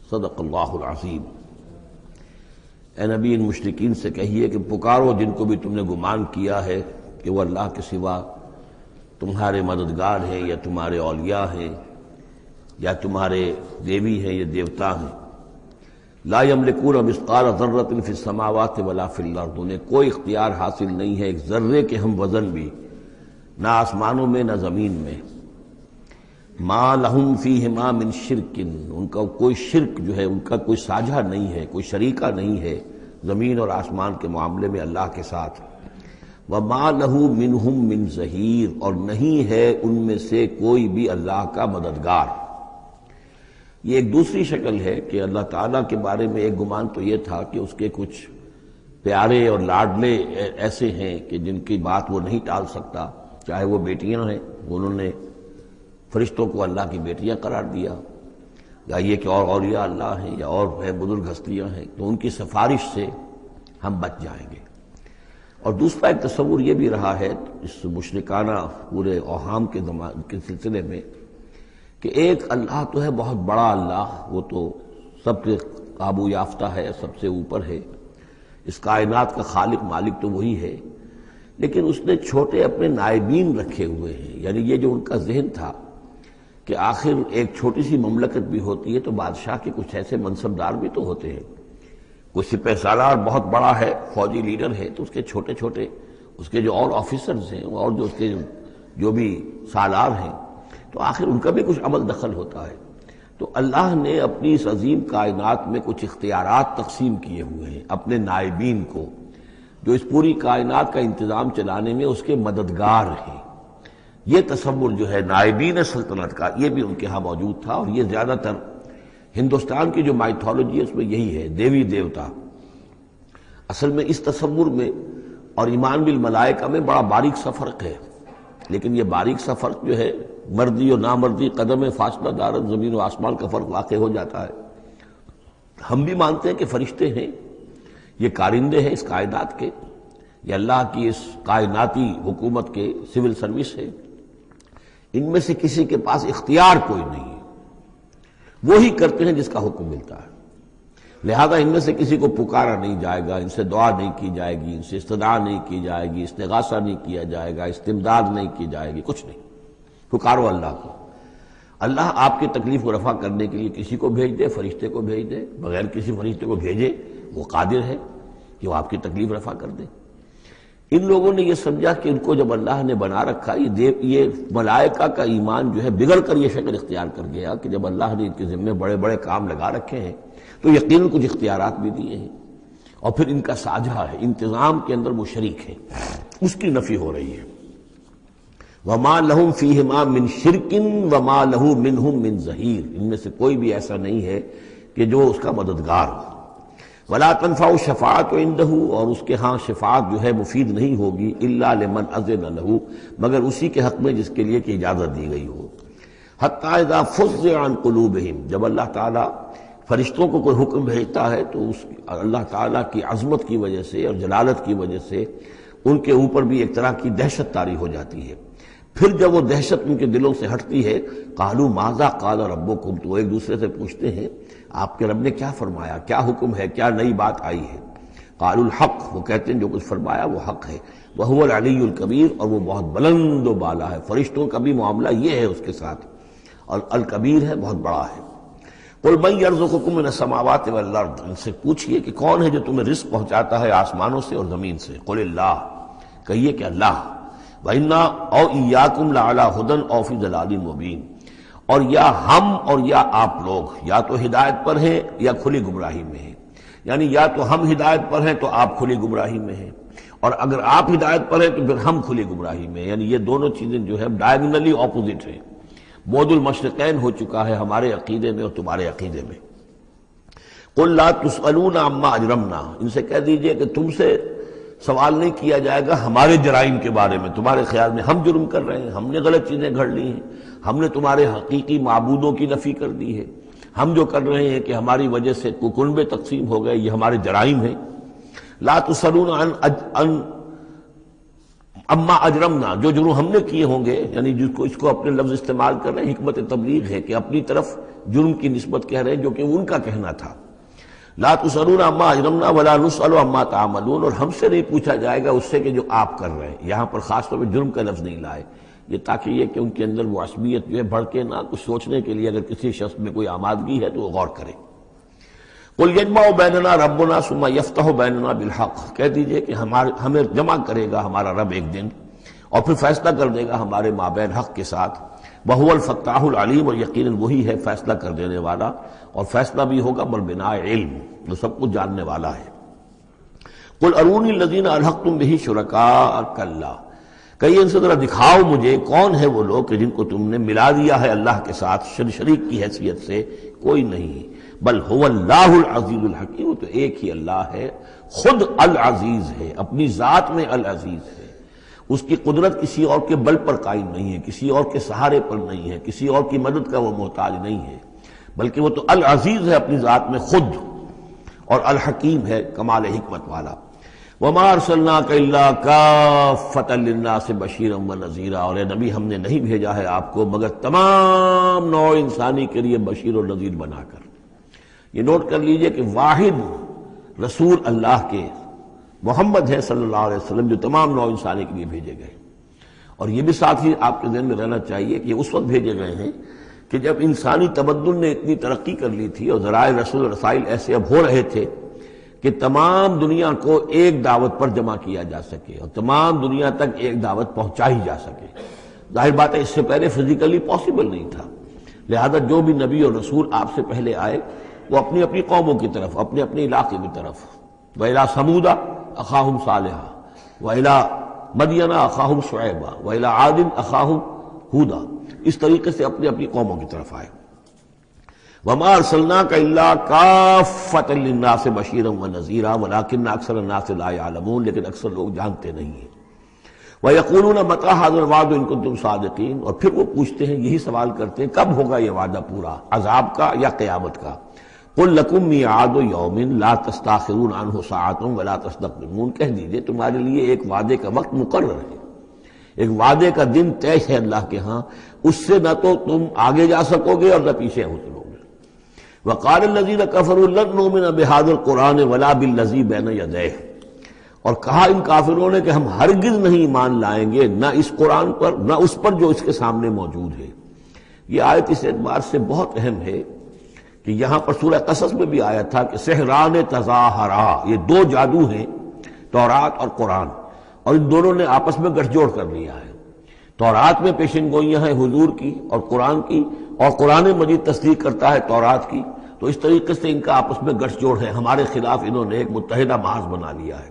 صدق اللہ العظیم۔ اے نبی، ان مشرکین سے کہیے کہ پکارو جن کو بھی تم نے گمان کیا ہے کہ وہ اللہ کے سوا تمہارے مددگار ہیں یا تمہارے اولیاء ہیں یا تمہارے دیوی ہیں یا دیوتا ہیں۔ لا یملکون مثقال ذرۃ فی السماوات ولا فی الارض، انہیں کوئی اختیار حاصل نہیں ہے ایک ذرے کے ہم وزن بھی، نہ آسمانوں میں نہ زمین میں۔ ما لہم فیہما من شرک، ان کا کوئی شرک جو ہے، ان کا کوئی ساجھا نہیں ہے، کوئی شریکہ نہیں ہے زمین اور آسمان کے معاملے میں اللہ کے ساتھ۔ وما لہ منہم من ظہیر، اور نہیں ہے ان میں سے کوئی بھی اللہ کا مددگار۔ یہ ایک دوسری شکل ہے کہ اللہ تعالیٰ کے بارے میں ایک گمان تو یہ تھا کہ اس کے کچھ پیارے اور لاڈلے ایسے ہیں کہ جن کی بات وہ نہیں ٹال سکتا، چاہے وہ بیٹیاں ہیں، انہوں نے فرشتوں کو اللہ کی بیٹیاں قرار دیا، یا یہ کہ اور اولیاء اللہ ہیں یا اور بزرگ ہستیاں ہیں، تو ان کی سفارش سے ہم بچ جائیں گے۔ اور دوسرا ایک تصور یہ بھی رہا ہے اس مشرکانہ پورے اوہام کے سلسلے میں کہ ایک اللہ تو ہے بہت بڑا اللہ، وہ تو سب کے قابو یافتہ ہے، سب سے اوپر ہے، اس کائنات کا خالق مالک تو وہی ہے، لیکن اس نے چھوٹے اپنے نائبین رکھے ہوئے ہیں۔ یعنی یہ جو ان کا ذہن تھا کہ آخر ایک چھوٹی سی مملکت بھی ہوتی ہے تو بادشاہ کے کچھ ایسے منصبدار بھی تو ہوتے ہیں کوئی سپہ سالار بہت بڑا ہے، فوجی لیڈر ہے، تو اس کے چھوٹے چھوٹے اس کے جو اور آفیسرز ہیں اور جو اس کے جو بھی سالار ہیں، تو آخر ان کا بھی کچھ عمل دخل ہوتا ہے۔ تو اللہ نے اپنی اس عظیم کائنات میں کچھ اختیارات تقسیم کیے ہوئے ہیں اپنے نائبین کو، جو اس پوری کائنات کا انتظام چلانے میں اس کے مددگار ہیں۔ یہ تصور جو ہے نائبین سلطنت کا، یہ بھی ان کے ہاں موجود تھا، اور یہ زیادہ تر ہندوستان کی جو مائتھولوجی ہے اس میں یہی ہے، دیوی دیوتا۔ اصل میں اس تصور میں اور ایمان بالملائکہ میں بڑا باریک سا فرق ہے، لیکن یہ باریک سا فرق جو ہے مردی اور نامردی، قدم فاصلہ دارت زمین و آسمان کا فرق واقع ہو جاتا ہے۔ ہم بھی مانتے ہیں کہ فرشتے ہیں، یہ کارندے ہیں اس کائنات کے، یہ اللہ کی اس کائناتی حکومت کے سول سروس ہے، ان میں سے کسی کے پاس اختیار کوئی نہیں ہے، وہی کرتے ہیں جس کا حکم ملتا ہے، لہذا ان میں سے کسی کو پکارا نہیں جائے گا، ان سے دعا نہیں کی جائے گی، ان سے استدعا نہیں کی جائے گی، استغاثہ نہیں کیا جائے گا، استمداد نہیں کی جائے گی، کچھ نہیں۔ پکارو اللہ کو، اللہ آپ کی تکلیف کو رفع کرنے کے لیے کسی کو بھیج دے، فرشتے کو بھیج دے، بغیر کسی فرشتے کو بھیجے وہ قادر ہے کہ وہ آپ کی تکلیف رفع کر دے۔ ان لوگوں نے یہ سمجھا کہ ان کو جب اللہ نے بنا رکھا، یہ ملائکہ کا ایمان جو ہے بگڑ کر یہ شکل اختیار کر گیا کہ جب اللہ نے ان کے ذمے بڑے بڑے کام لگا رکھے ہیں تو یقیناً کچھ اختیارات بھی دیے ہیں، اور پھر ان کا ساجھا ہے، انتظام کے اندر وہ شریک ہے، اس کی نفی ہو رہی ہے۔ وَمَا لَهُمْ فِيهِمَا مِنْ شِرْكٍ وَمَا لَهُ مِنْهُمْ مِنْ ظَهِيرٍ، ان میں سے کوئی بھی ایسا نہیں ہے کہ جو اس کا مددگار ہو۔ وَلَا تَنْفَعُ الشَّفَاعَةُ عِنْدَهُ، اور اس کے ہاں شفاعت جو ہے مفید نہیں ہوگی، إِلَّا لِمَنْ أَذِنَ لَهُ، مگر اسی کے حق میں جس کے لیے کہ اجازت دی گئی ہو۔ حَتَّى إِذَا فُزِّعَ عَنْ قُلُوبِهِمْ، جب اللہ تعالیٰ فرشتوں کو کوئی حکم بھیجتا ہے تو اس اللہ تعالیٰ کی عظمت کی وجہ سے اور جلالت کی وجہ سے ان کے اوپر بھی ایک طرح کی دہشت طاری ہو جاتی ہے۔ پھر جب وہ دہشت ان کے دلوں سے ہٹتی ہے، قالوا ماذا قال ربکم، تو ایک دوسرے سے پوچھتے ہیں آپ کے رب نے کیا فرمایا، کیا حکم ہے، کیا نئی بات آئی ہے۔ قالوا الحق، وہ کہتے ہیں جو کچھ فرمایا وہ حق ہے، وہو العلی الکبیر، اور وہ بہت بلند و بالا ہے، فرشتوں کا بھی معاملہ یہ ہے اس کے ساتھ، اور الکبیر ہے، بہت بڑا ہے۔ قل من یرزقکم من السماوات والارض، ان سے پوچھئے کہ کون ہے جو تمہیں رزق پہنچاتا ہے آسمانوں سے اور زمین سے۔ قل اللہ، کہیے کہ اللہ۔ وَإِنَّا أَوْ إِيَّاكُمْ لَعَلَىٰ هُدًى أَوْ فِي ضَلَالٍ مُّبِينٍ، اور یا ہم اور یا آپ لوگ یا تو ہدایت پر ہیں یا کھلی گمراہی میں ہیں، یعنی یا تو ہم ہدایت پر ہیں تو آپ کھلی گمراہی میں ہیں، اور اگر آپ ہدایت پر ہیں تو پھر ہم کھلی گمراہی میں ہیں، یعنی یہ دونوں چیزیں جو ہے ڈائگنلی اپوزٹ ہیں، بعد المشرقین ہو چکا ہے ہمارے عقیدے میں اور تمہارے عقیدے میں۔ قل لا تسألون عما اجرمنا، ان سے کہہ دیجئے کہ تم سے سوال نہیں کیا جائے گا ہمارے جرائم کے بارے میں، تمہارے خیال میں ہم جرم کر رہے ہیں، ہم نے غلط چیزیں گھڑ لی ہیں، ہم نے تمہارے حقیقی معبودوں کی نفی کر دی ہے، ہم جو کر رہے ہیں کہ ہماری وجہ سے کنبے تقسیم ہو گئے، یہ ہمارے جرائم ہیں۔ لا تسألون عن اما اجرمنا، جو جرم ہم نے کیے ہوں گے، یعنی جس کو اس کو اپنے لفظ استعمال کر رہے ہیں، حکمت تبلیغ ہے کہ اپنی طرف جرم کی نسبت کہہ رہے ہیں جو کہ ان کا کہنا تھا۔ لا تسألون عما اجرمنا ولا نسأل عما تعملون، اور ہم سے نہیں پوچھا جائے گا اس سے کہ جو آپ کر رہے ہیں۔ یہاں پر خاص طور پہ جرم کا لفظ نہیں لائے، یہ تاکہ یہ کہ ان کے اندر وہ عصبیت جو ہے بڑھ کے نہ، کچھ سوچنے کے لیے اگر کسی شخص میں کوئی آمادگی ہے تو وہ غور کرے۔ قل یجمع بیننا ربنا ثم یفتح بیننا بالحق، کہہ دیجئے کہ ہمیں جمع کرے گا ہمارا رب ایک دن اور پھر فیصلہ کر دے گا ہمارے مابین حق کے ساتھ۔ وہو الفتاح العلیم، اور یقیناً وہی ہے فیصلہ کر دینے والا، اور فیصلہ بھی ہوگا بالبناء علم، جو سب کچھ جاننے والا ہے۔ قل ارونی الذین الحقتم بہ شرکاء کلا، کہیے ان سے ذرا دکھاؤ مجھے کون ہے وہ لوگ کہ جن کو تم نے ملا دیا ہے اللہ کے ساتھ شریک کی حیثیت سے، کوئی نہیں۔ بل هو اللہ العزیز الحکیم، تو ایک ہی اللہ ہے، خود العزیز ہے، اپنی ذات میں العزیز ہے، اس کی قدرت کسی اور کے بل پر قائم نہیں ہے، کسی اور کے سہارے پر نہیں ہے، کسی اور کی مدد کا وہ محتاج نہیں ہے، بلکہ وہ تو العزیز ہے اپنی ذات میں خود، اور الحکیم ہے کمال حکمت والا۔ وَمَا أَرْسَلْنَاكَ إِلَّا كَافَّةً لِلنَّاسِ بَشِيرًا وَنَذِيرًا، اور اے نبی ہم نے نہیں بھیجا ہے آپ کو مگر تمام نوع انسانی کے لیے بشیر اور نذیر بنا کر۔ یہ نوٹ کر لیجئے کہ واحد رسول اللہ کے محمد ہے صلی اللہ علیہ وسلم جو تمام نوع انسانی کے لیے بھیجے گئے، اور یہ بھی ساتھ ہی آپ کے ذہن میں رہنا چاہیے کہ یہ اس وقت بھیجے گئے ہیں کہ جب انسانی تمدن نے اتنی ترقی کر لی تھی اور ذرائع رسول رسائل ایسے اب ہو رہے تھے کہ تمام دنیا کو ایک دعوت پر جمع کیا جا سکے اور تمام دنیا تک ایک دعوت پہنچائی جا سکے۔ ظاہر بات ہے اس سے پہلے فزیکلی پاسبل نہیں تھا، لہذا جو بھی نبی اور رسول آپ سے پہلے آئے وہ اپنی اپنی قوموں کی طرف، اپنے اپنے علاقے کی طرف، وَإِلَىٰ ثَمُودَ أَخَاهُمْ صَالِحًا وَإِلَىٰ مَدْيَنَ أَخَاهُمْ شُعَيْبًا وَإِلَىٰ عَادٍ أَخَاهُمْ هُودًا، اس طریقے سے اپنی اپنی قوموں کی طرف آئے۔ وَمَا أَرْسَلْنَاكَ إِلَّا كَافَّةً لِلنَّاسِ بَشِيرًا وَنَذِيرًا وَلَٰكِنَّ أَكْثَرَ النَّاسِ لَا يَعْلَمُونَ، لیکن اکثر لوگ جانتے نہیں ہیں۔ وَيَقُولُونَ مَتَىٰ هَٰذَا الْوَعْدُ إِن كُنتُمْ صَادِقِينَ، اور پھر وہ پوچھتے ہیں، یہی سوال کرتے ہیں، کب ہوگا یہ وعدہ پورا، عذاب کا یا قیامت کا؟ قُل لَكُم مِّيعَادُ يَوْمٍ لَا تَسْتَأْخِرُونَ عَنْهُ سَاعَةٌ وَلَا تَسْتَقْدِمُونَ، کہہ دیجئے تمہارے لیے ایک وعدے کا وقت مقرر ہے، ایک وعدے کا دن طے ہے اللہ کے ہاں، اس سے نہ تو تم آگے جا سکو گے اور نہ پیچھے ہو سکو گے۔ وَقَالَ الَّذِينَ كَفَرُوا لَن نُّؤْمِنَ بِهَٰذَا الْقُرْآنِ وَلَا بِالَّذِي بَيْنَ يَدَيْهِ، اور کہا ان کافروں نے کہ ہم ہرگز نہیں ایمان لائیں گے نہ اس قرآن پر نہ اس پر جو اس کے سامنے موجود ہے۔ یہ آیت اس اعتبار سے بہت اہم ہے کہ یہاں پر سورہ قصص میں بھی آیا تھا کہ سحران تظاہرا، یہ دو جادو ہیں، تورات اور قرآن، اور ان دونوں نے آپس میں گٹھ جوڑ کر لیا ہے۔ تورات میں پیشن گوئیاں ہیں حضور کی اور قرآن کی، اور قرآن مجید تصدیق کرتا ہے تورات کی، تو اس طریقے سے ان کا آپس میں گٹھ جوڑ ہے، ہمارے خلاف انہوں نے ایک متحدہ محاذ بنا لیا ہے۔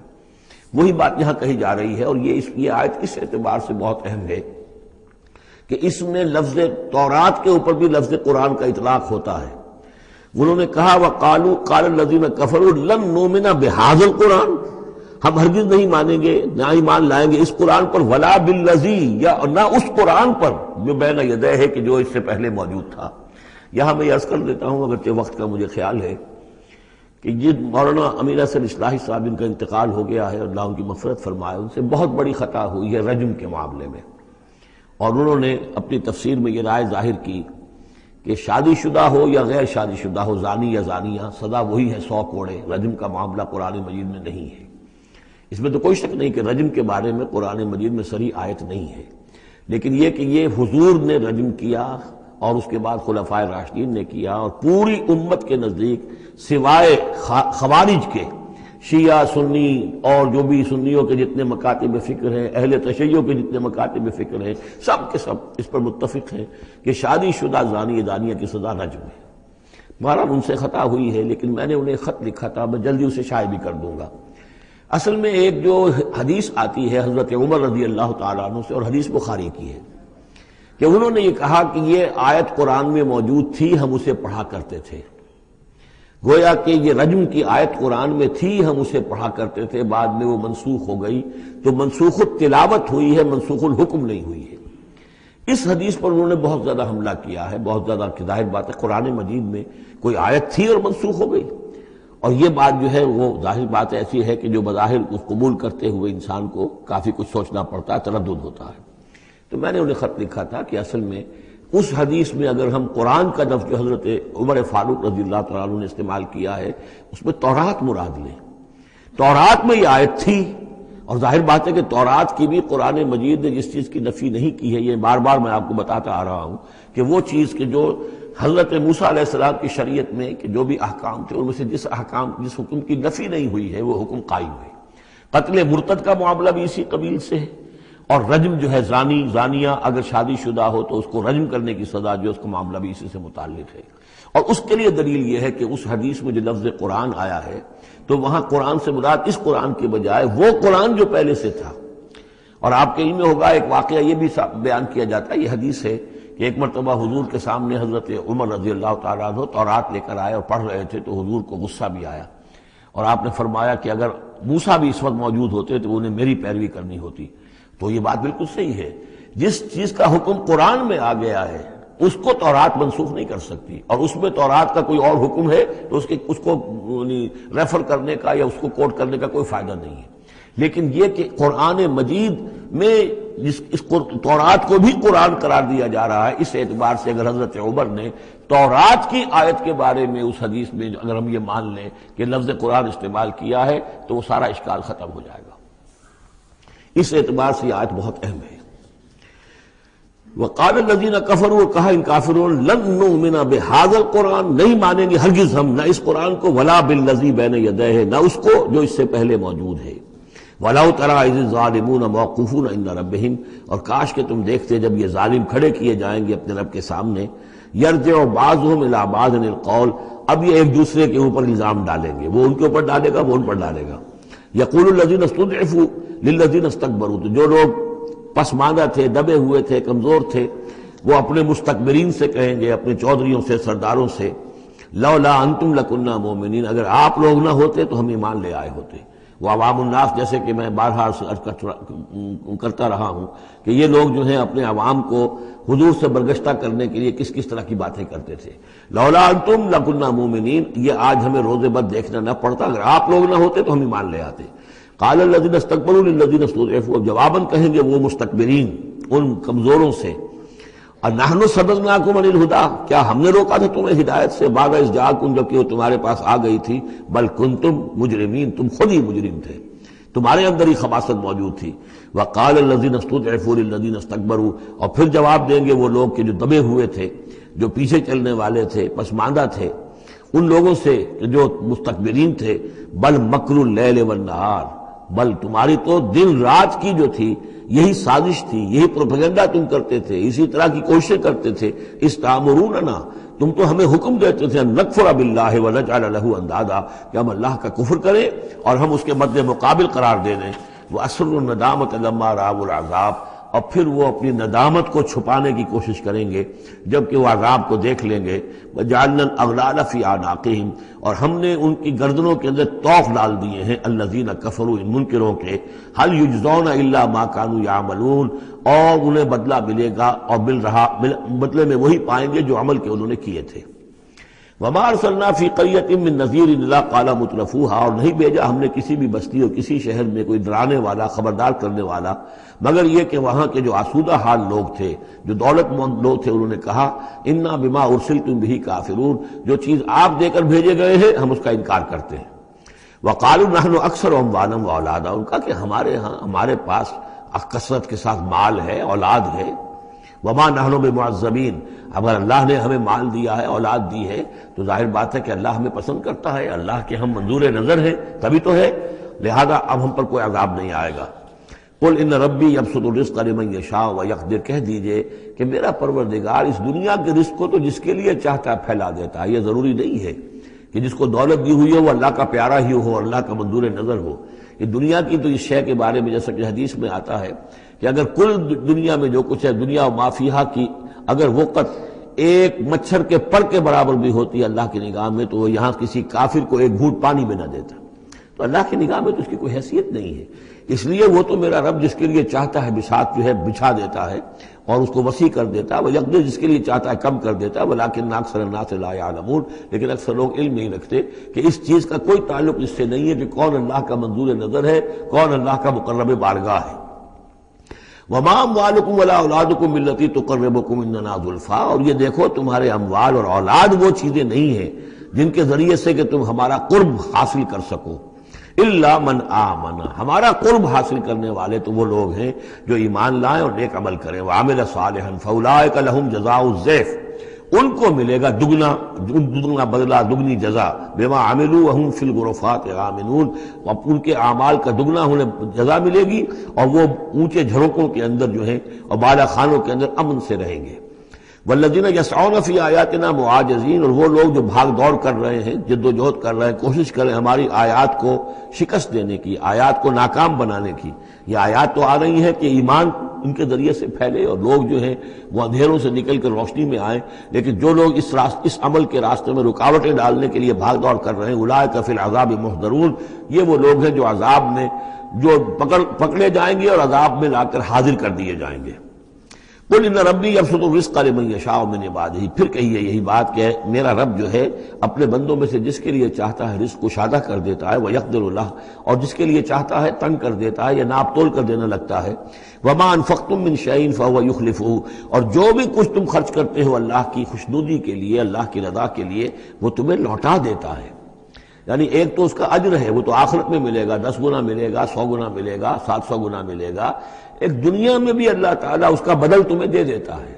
وہی بات یہاں کہی جا رہی ہے، اور یہ آیت اس اعتبار سے بہت اہم ہے کہ اس میں لفظ تورات کے اوپر بھی لفظ قرآن کا اطلاق ہوتا ہے۔ انہوں نے کہا وَقَالُوا قَالَ الَّذِينَ كَفَرُوا لَن نُّؤْمِنَ بِهَٰذَا الْقُرْآنِ، ہم ہرگز نہیں مانیں گے نہ ایمان لائیں گے اس قرآن پر، وَلَا بِالَّذِي، یا نہ اس قرآن پر جو بین یدیہ ہے کہ جو اس سے پہلے موجود تھا۔ یہاں میں یہ عرض کر دیتا ہوں اگرچہ وقت کا مجھے خیال ہے کہ یہ مولانا امیر حسن اصلاحی صاحب ان کا انتقال ہو گیا ہے، اللہ ان کی مغفرت فرمائے، ان سے بہت بڑی خطا ہوئی ہے رجم کے معاملے میں، اور انہوں نے اپنی تفسیر میں یہ رائے ظاہر کی کہ شادی شدہ ہو یا غیر شادی شدہ ہو، زانی یا زانیہ، سزا وہی ہے 100 کوڑے۔ رجم کا معاملہ قرآن مجید میں نہیں ہے، اس میں تو کوئی شک نہیں کہ رجم کے بارے میں قرآن مجید میں صریح آیت نہیں ہے، لیکن یہ کہ یہ حضور نے رجم کیا اور اس کے بعد خلفائے راشدین نے کیا، اور پوری امت کے نزدیک سوائے خوارج کے، شیعہ سنی اور جو بھی سنیوں کے جتنے مکاتب فکر ہیں، اہل تشیع کے جتنے مکاتب فکر ہیں، سب کے سب اس پر متفق ہیں کہ شادی شدہ زانی دانیہ کی سزا رجم ہے۔ بہرحال ان سے خطا ہوئی ہے، لیکن میں نے انہیں خط لکھا تھا، میں جلدی اسے شائع بھی کر دوں گا۔ اصل میں ایک جو حدیث آتی ہے حضرت عمر رضی اللہ تعالیٰ عنہ سے، اور حدیث بخاری کی ہے، کہ انہوں نے یہ کہا کہ یہ آیت قرآن میں موجود تھی، ہم اسے پڑھا کرتے تھے۔ گویا کہ یہ رجم کی آیت قرآن میں تھی، ہم اسے پڑھا کرتے تھے، بعد میں وہ منسوخ ہو گئی، تو منسوخ التلاوت ہوئی ہے، منسوخ الحکم نہیں ہوئی ہے۔ اس حدیث پر انہوں نے بہت زیادہ حملہ کیا ہے، بہت زیادہ، کہ ظاہر بات ہے قرآن مجید میں کوئی آیت تھی اور منسوخ ہو گئی، اور یہ بات جو ہے وہ ظاہر بات ایسی ہے کہ جو بظاہر اس قبول کرتے ہوئے انسان کو کافی کچھ سوچنا پڑتا ہے، تردد ہوتا ہے۔ تو میں نے انہیں خط لکھا تھا کہ اصل میں اس حدیث میں اگر ہم قرآن کا لفظ جو حضرت عمر فاروق رضی اللہ تعالیٰ عنہ نے استعمال کیا ہے، اس میں تورات مراد لیں، تورات میں یہ آیت تھی، اور ظاہر بات ہے کہ تورات کی بھی قرآن مجید نے جس چیز کی نفی نہیں کی ہے، یہ بار بار میں آپ کو بتاتا آ رہا ہوں کہ وہ چیز کہ جو حضرت موسیٰ علیہ السلام کی شریعت میں کہ جو بھی احکام تھے ان میں سے جس حکم کی نفی نہیں ہوئی ہے وہ حکم قائم ہے۔ قتل مرتد کا معاملہ بھی اسی قبیل سے ہے، اور رجم جو ہے زانی زانیہ اگر شادی شدہ ہو تو اس کو رجم کرنے کی سزا جو اس کا معاملہ بھی اسی سے متعلق ہے۔ اور اس کے لیے دلیل یہ ہے کہ اس حدیث میں جو لفظ قرآن آیا ہے تو وہاں قرآن سے مراد اس قرآن کے بجائے وہ قرآن جو پہلے سے تھا۔ اور آپ کے علم میں ہوگا ایک واقعہ یہ بھی بیان کیا جاتا ہے، یہ حدیث ہے کہ ایک مرتبہ حضور کے سامنے حضرت عمر رضی اللہ تعالیٰ عنہ تورات لے کر آئے اور پڑھ رہے تھے، تو حضور کو غصہ بھی آیا، اور آپ نے فرمایا کہ اگر موسیٰ بھی اس وقت موجود ہوتے تو انہیں میری پیروی کرنی ہوتی۔ تو یہ بات بالکل صحیح ہے، جس چیز کا حکم قرآن میں آ گیا ہے اس کو تورات منسوخ نہیں کر سکتی، اور اس میں تورات کا کوئی اور حکم ہے تو اس کو ریفر کرنے کا یا اس کو کوٹ کرنے کا کوئی فائدہ نہیں ہے۔ لیکن یہ کہ قرآن مجید میں اس تورات کو بھی قرآن قرار دیا جا رہا ہے، اس اعتبار سے اگر حضرت عمر نے تورات کی آیت کے بارے میں اس حدیث میں اگر ہم یہ مان لیں کہ لفظ قرآن استعمال کیا ہے تو وہ سارا اشکال ختم ہو جائے گا۔ اس اعتبار سے یہ آیت بہت اہم ہے۔ وقال الذین کفروا، کہا ان کافروں نے، لن نؤمن بہذا القرآن، نہیں مانیں گے ہرگز ہم نہ اس قرآن کو، ولا بالذی بین یدیہ، نہ اس کو جو اس سے پہلے موجود ہے، وَلَوْ تَرَىٰ إِذِ الظَّالِمُونَ مَوْقُوفُونَ عِندَ رَبِّهِمْ، اور کاش کہ تم دیکھتے جب یہ ظالم کھڑے کیے جائیں گے اپنے رب کے سامنے، يَرْجِعُ بَعْضُهُمْ إِلَىٰ بَعْضٍ الْقَوْلَ، اب یہ ایک دوسرے کے اوپر الزام ڈالیں گے، وہ ان کے اوپر ڈالے گا، وہ ان پر ڈالے گا۔ يَقُولُ الَّذِينَ اسْتُضْعِفُوا لِلَّذِينَ اسْتَكْبَرُوا، تو جو لوگ پسماندہ تھے، دبے ہوئے تھے، کمزور تھے، وہ اپنے مستکبرین سے کہیں گے، اپنے چودھریوں سے، سرداروں سے، لولا انتم لکنا مومنین، اگر آپ لوگ نہ ہوتے تو ہم ایمان لے آئے ہوتے۔ وہ عوام الناس، جیسے کہ میں بارہا کرتا رہا ہوں کہ یہ لوگ جو ہیں اپنے عوام کو حضور سے برگشتہ کرنے کے لیے کس کس طرح کی باتیں کرتے تھے۔ لولا انتم لکنا مومنین، یہ آج ہمیں روز بد دیکھنا نہ پڑتا، اگر آپ لوگ نہ ہوتے تو ہم ایمان لے آتے۔ قال الذین استکبروا للذین استضعفوا، جواباً کہیں گے وہ مستکبرین ان کمزوروں سے، نحن صددناکم عن الہدی، کیا ہم نے روکا تھا تمہیں ہدایت سے، بعد اذ جاءکم، جبکہ وہ تمہارے پاس آ گئی تھی، بل کنتم مجرمین، تم خود ہی مجرم تھے، تمہارے اندر ہی خباثت موجود تھی۔ وقال الذین استضعفوا للذین استکبروا، اور پھر جواب دیں گے وہ لوگ کہ جو دبے ہوئے تھے، جو پیچھے چلنے والے تھے، پسماندہ تھے، ان لوگوں سے کہ جو مستکبرین تھے، بل مکر اللیل والنہار، بل تمہاری تو دن رات کی جو تھی یہی سازش تھی، یہی پروپیگنڈا تم کرتے تھے، اسی طرح کی کوششیں کرتے تھے، استعمروننا، تم تو ہمیں حکم دیتے تھے، ان نکفر باللہ ونجعل لہ اندادا، کہ ہم اللہ کا کفر کریں اور ہم اس کے مد مقابل قرار دے دیں۔ واسروا الندامۃ لما رأوا العذاب، اور پھر وہ اپنی ندامت کو چھپانے کی کوشش کریں گے جبکہ وہ عذاب کو دیکھ لیں گے۔ وجعلنا الاغلال فی اعناقہم، اور ہم نے ان کی گردنوں کے اندر طوق ڈال دیے ہیں، الذین کفروا، ان منکروں کے، هل یجزون الا ما كانوا یعملون، اور انہیں بدلہ ملے گا اور بدلے میں وہی پائیں گے جو عمل کے انہوں نے کیے تھے۔ وما ارسلنا فی قریۃ من نذیر الا قال مترفوها، اور نہیں بھیجا ہم نے کسی بھی بستی اور کسی شہر میں کوئی ڈرانے والا، خبردار کرنے والا، مگر یہ کہ وہاں کے جو آسودہ حال لوگ تھے، جو دولت مند لوگ تھے، انہوں نے کہا انا بما ارسلتم به کافرون، جو چیز آپ دے کر بھیجے گئے ہیں ہم اس کا انکار کرتے ہیں۔ وقالوا نحن اکثر اموالا واولادا، ان کا کہ ہمارے پاس کثرت کے ساتھ مال ہے، اولاد ہے۔ وما نحن بمعذبین، اگر اللہ نے ہمیں مال دیا ہے، اولاد دی ہے، تو ظاہر بات ہے کہ اللہ ہمیں پسند کرتا ہے، اللہ کے ہم منظور نظر ہیں، تبھی تو ہے، لہذا اب ہم پر کوئی عذاب نہیں آئے گا۔ قل ان ربی یبسط الرزق لمن یشاء ویقدر، کہہ دیجئے کہ میرا پروردگار اس دنیا کے رزق کو تو جس کے لیے چاہتا ہے پھیلا دیتا ہے، یہ ضروری نہیں ہے کہ جس کو دولت دی ہوئی ہو وہ اللہ کا پیارا ہی ہو، اللہ کا منظور نظر ہو۔ یہ دنیا کی تو اس شے کے بارے میں جیسا کہ حدیث میں آتا ہے کہ اگر کل دنیا میں جو کچھ ہے، دنیا و ما فیہا کی اگر وقت ایک مچھر کے پر کے برابر بھی ہوتی ہے اللہ کی نگاہ میں، تو وہ یہاں کسی کافر کو ایک گھونٹ پانی میں نہ دیتا، تو اللہ کی نگاہ میں تو اس کی کوئی حیثیت نہیں ہے۔ اس لیے وہ تو میرا رب جس کے لیے چاہتا ہے بساط جو ہے بچھا دیتا ہے اور اس کو وسیع کر دیتا ہے، وہ یقدر جس کے لیے چاہتا ہے کم کر دیتا ہے، ولیکن اکثر الناس لا یعلمون، لیکن اکثر لوگ علم نہیں رکھتے کہ اس چیز کا کوئی تعلق اس سے نہیں ہے کہ کون اللہ کا منظور نظر ہے، کون اللہ کا مقرب بارگاہ ہے۔ وما اموالکم ولا اولادکم بالتی تقربکم عندنا زلفیٰ، اور یہ دیکھو تمہارے اموال اور اولاد وہ چیزیں نہیں ہیں جن کے ذریعے سے کہ تم ہمارا قرب حاصل کر سکو، الا من آمن، ہمارا قرب حاصل کرنے والے تو وہ لوگ ہیں جو ایمان لائیں اور نیک عمل کریں، وعمل صالحا فاولئک لهم جزاء الضعف، ان کو ملے گا دگنا بدلہ، دگنی جزا، بما عملوا وهم فی الغرفات آمنون، ان کے اعمال کا دگنا انہیں جزا ملے گی اور وہ اونچے جھروکوں کے اندر جو ہیں اور بالا خانوں کے اندر امن سے رہیں گے۔ والذین یسعون فی آیاتنا معاجزین، اور وہ لوگ جو بھاگ دوڑ کر رہے ہیں، جد و جہد کر رہے ہیں، کوشش کر رہے ہیں ہماری آیات کو شکست دینے کی، آیات کو ناکام بنانے کی۔ یہ آیات تو آ رہی ہیں کہ ایمان ان کے ذریعے سے پھیلے اور لوگ جو ہیں وہ اندھیروں سے نکل کر روشنی میں آئیں، لیکن جو لوگ اس عمل کے راستے میں رکاوٹیں ڈالنے کے لیے بھاگ دوڑ کر رہے ہیں، اولئک فی العذاب محضرون، یہ وہ لوگ ہیں جو عذاب میں جو پکڑے جائیں گے اور عذاب میں لا کر حاضر کر دیے جائیں گے۔ قل ان ربی یبسط الرزق لمن یشاء من عبادہ، پھر کہیے یہی بات کہ میرا رب جو ہے اپنے بندوں میں سے جس کے لیے چاہتا ہے رزق کشادہ کر دیتا ہے، ویقدر لہ، اور جس کے لیے چاہتا ہے تنگ کر دیتا ہے یا ناپ تول کر دینے لگتا ہے۔ وما انفقتم من شیء فهو یخلفہ، اور جو بھی کچھ تم خرچ کرتے ہو اللہ کی خوشنودی کے لیے، اللہ کی رضا کے لیے، وہ تمہیں لوٹا دیتا ہے۔ یعنی ایک تو اس کا اجر ہے، وہ تو آخرت میں ملے گا، 10 گنا ملے گا، 100 گنا ملے گا، 700 گنا ملے گا، ایک دنیا میں بھی اللہ تعالیٰ اس کا بدل تمہیں دے دیتا ہے.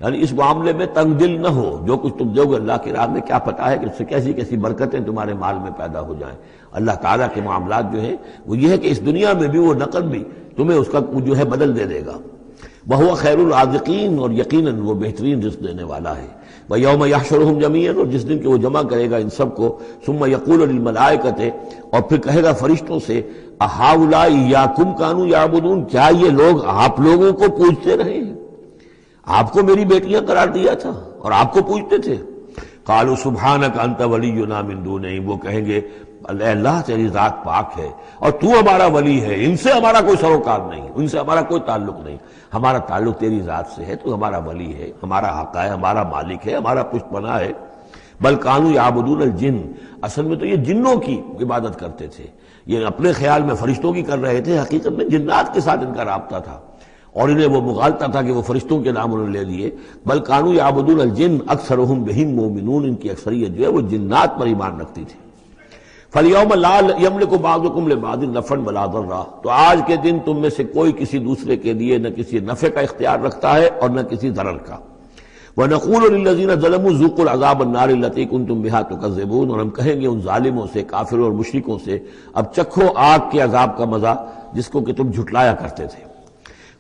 یعنی اس معاملے میں تنگ دل نہ ہو، جو کچھ تم دو گے اللہ کی راہ میں کیا پتہ ہے کہ اس سے کیسی کیسی برکتیں تمہارے مال میں پیدا ہو جائیں. اللہ تعالیٰ کے معاملات جو ہیں وہ یہ ہے کہ اس دنیا میں بھی وہ نقد بھی تمہیں اس کا جو ہے بدل دے دے گا. وَهُوَ خَيْرُ الرَّازِقِينَ، اور یقیناً وہ بہترین رزق دینے والا ہے. وَيَوْمَ يَحْشُرُهُمْ جَمِيعًا، اور جس دن کہ وہ جمع کرے گا ان سب کو. ثُمَّ يَقُولُ لِلْمَلَائِكَةِ، اور پھر کہے گا فرشتوں سے، أَهَٰؤُلَاءِ إِيَّاكُمْ كَانُوا يَعْبُدُونَ، کیا یہ لوگ آپ لوگوں کو پوجتے رہے ہیں؟ آپ کو میری بیٹیاں قرار دیا تھا اور آپ کو پوجتے تھے. قالوا سبحانک انت ولینا من دونہم، وہ کہیں گے اے اللہ تیری ذات پاک ہے اور تو ہمارا ولی ہے، ان سے ہمارا کوئی سروکار نہیں، ان سے ہمارا کوئی تعلق نہیں، ہمارا تعلق تیری ذات سے ہے، تو ہمارا ولی ہے، ہمارا آقا ہے، ہمارا مالک ہے، ہمارا پشت پناہ ہے. بل کانوا یعبدون الجن، اصل میں تو یہ جنوں کی عبادت کرتے تھے. یہ اپنے خیال میں فرشتوں کی کر رہے تھے، حقیقت میں جنات کے ساتھ ان کا رابطہ تھا اور انہیں وہ مغالطہ تھا کہ وہ فرشتوں کے نام انہوں نے لے لیے. بل کانوا یعبدون الجن اکثرهم بهم مومنون، ان کی اکثریت جو ہے وہ جنات پر ایمان رکھتی تھی. فَالْيَوْمَ لَا يَمْلِكُ بَعْضُكُمْ لِبَعْضٍ نَفْعًا وَلَا ضَرًّا، تو آج کے دن تم میں سے کوئی کسی دوسرے کے لیے نہ کسی نفع کا اختیار رکھتا ہے اور نہ کسی ضرر کا. وَنَقُولُ لِلَّذِينَ ظَلَمُوا ذُوقُوا الْعَذَابَ النَّارِ الَّتِي كُنتُم بِهَا تُكَذِّبُونَ، اور ہم کہیں گے ان ظالموں سے، کافروں اور مشرکوں سے، اب چکھو آگ کے عذاب کا مزہ جس کو کہ تم جھٹلایا کرتے تھے.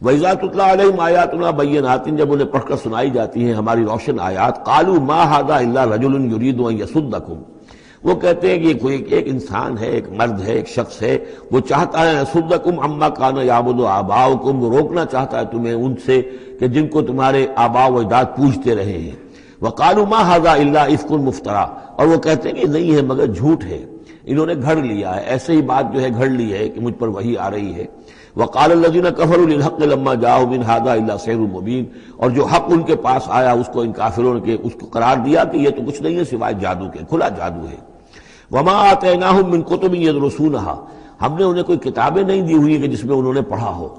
وَإِذَا تُتْلَىٰ عَلَيْهِمْ آيَاتُنَا بَيِّنَاتٍ، جب انہیں پڑھ کر سنائی جاتی ہیں ہماری روشن آیات، قَالُوا مَا هَٰذَا إِلَّا رَجُلٌ يُرِيدُ أَن يَصُدَّكُمْ، وہ کہتے ہیں کہ یہ کوئی ایک انسان ہے، ایک مرد ہے، ایک شخص ہے، وہ چاہتا ہے يَصُدَّكُمْ عَمَّا كَانَ يَعْبُدُ آبَاؤُكُمْ، وہ روکنا چاہتا ہے تمہیں ان سے کہ جن کو تمہارے آباء و اجداد پوجتے رہے ہیں. وَقَالُوا مَا هَٰذَا إِلَّا إِفْكٌ مُفْتَرًى، اور وہ کہتے ہیں کہ نہیں ہے مگر جھوٹ ہے، انہوں نے گھڑ لیا ہے، ایسے ہی بات جو ہے گھڑ لی ہے کہ مجھ پر وحی آ رہی ہے. وَقَالَ الَّذِينَ كَفَرُوا لِلْحَقِّ لَمَّا جَاءَهُمْ إِنْ هَٰذَا إِلَّا سِحْرٌ مُّبِينٌ، اور جو حق ان کے پاس آیا اس کو ان کافروں نے اس کو قرار دیا کہ یہ تو کچھ نہیں ہے سوائے جادو کے، کھلا جادو ہے. وَمَا آتَيْنَاهُم مِّن كُتُبٍ يَدْرُسُونَهَا، ہم نے انہیں کوئی کتابیں نہیں دی ہوئی کہ جس میں انہوں نے پڑھا ہو.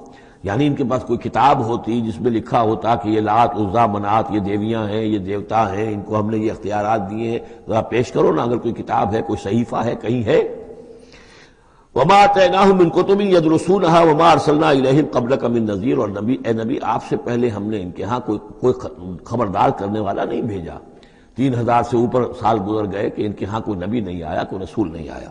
یعنی ان کے پاس کوئی کتاب ہوتی جس میں لکھا ہوتا کہ یہ لات عزا منات یہ دیویاں ہیں، یہ دیوتا ہیں، ان کو ہم نے یہ اختیارات دیے ہیں، ذرا پیش کرو نا، اگر کوئی کتاب ہے، کوئی صحیفہ ہے، کہیں ہے. وَمَا آتَيْنَاهُم مِّن كُتُبٍ يَدْرُسُونَهَا وَمَا أَرْسَلْنَا إِلَيْهِمْ قَبْلَكَ مِن نَذِيرٍ، اور نبی اے نبی آپ سے پہلے ہم نے ان کے ہاں کوئی خبردار کرنے والا نہیں بھیجا. 3000 سے اوپر سال گزر گئے کہ ان کے ہاں کوئی نبی نہیں آیا، کوئی رسول نہیں آیا.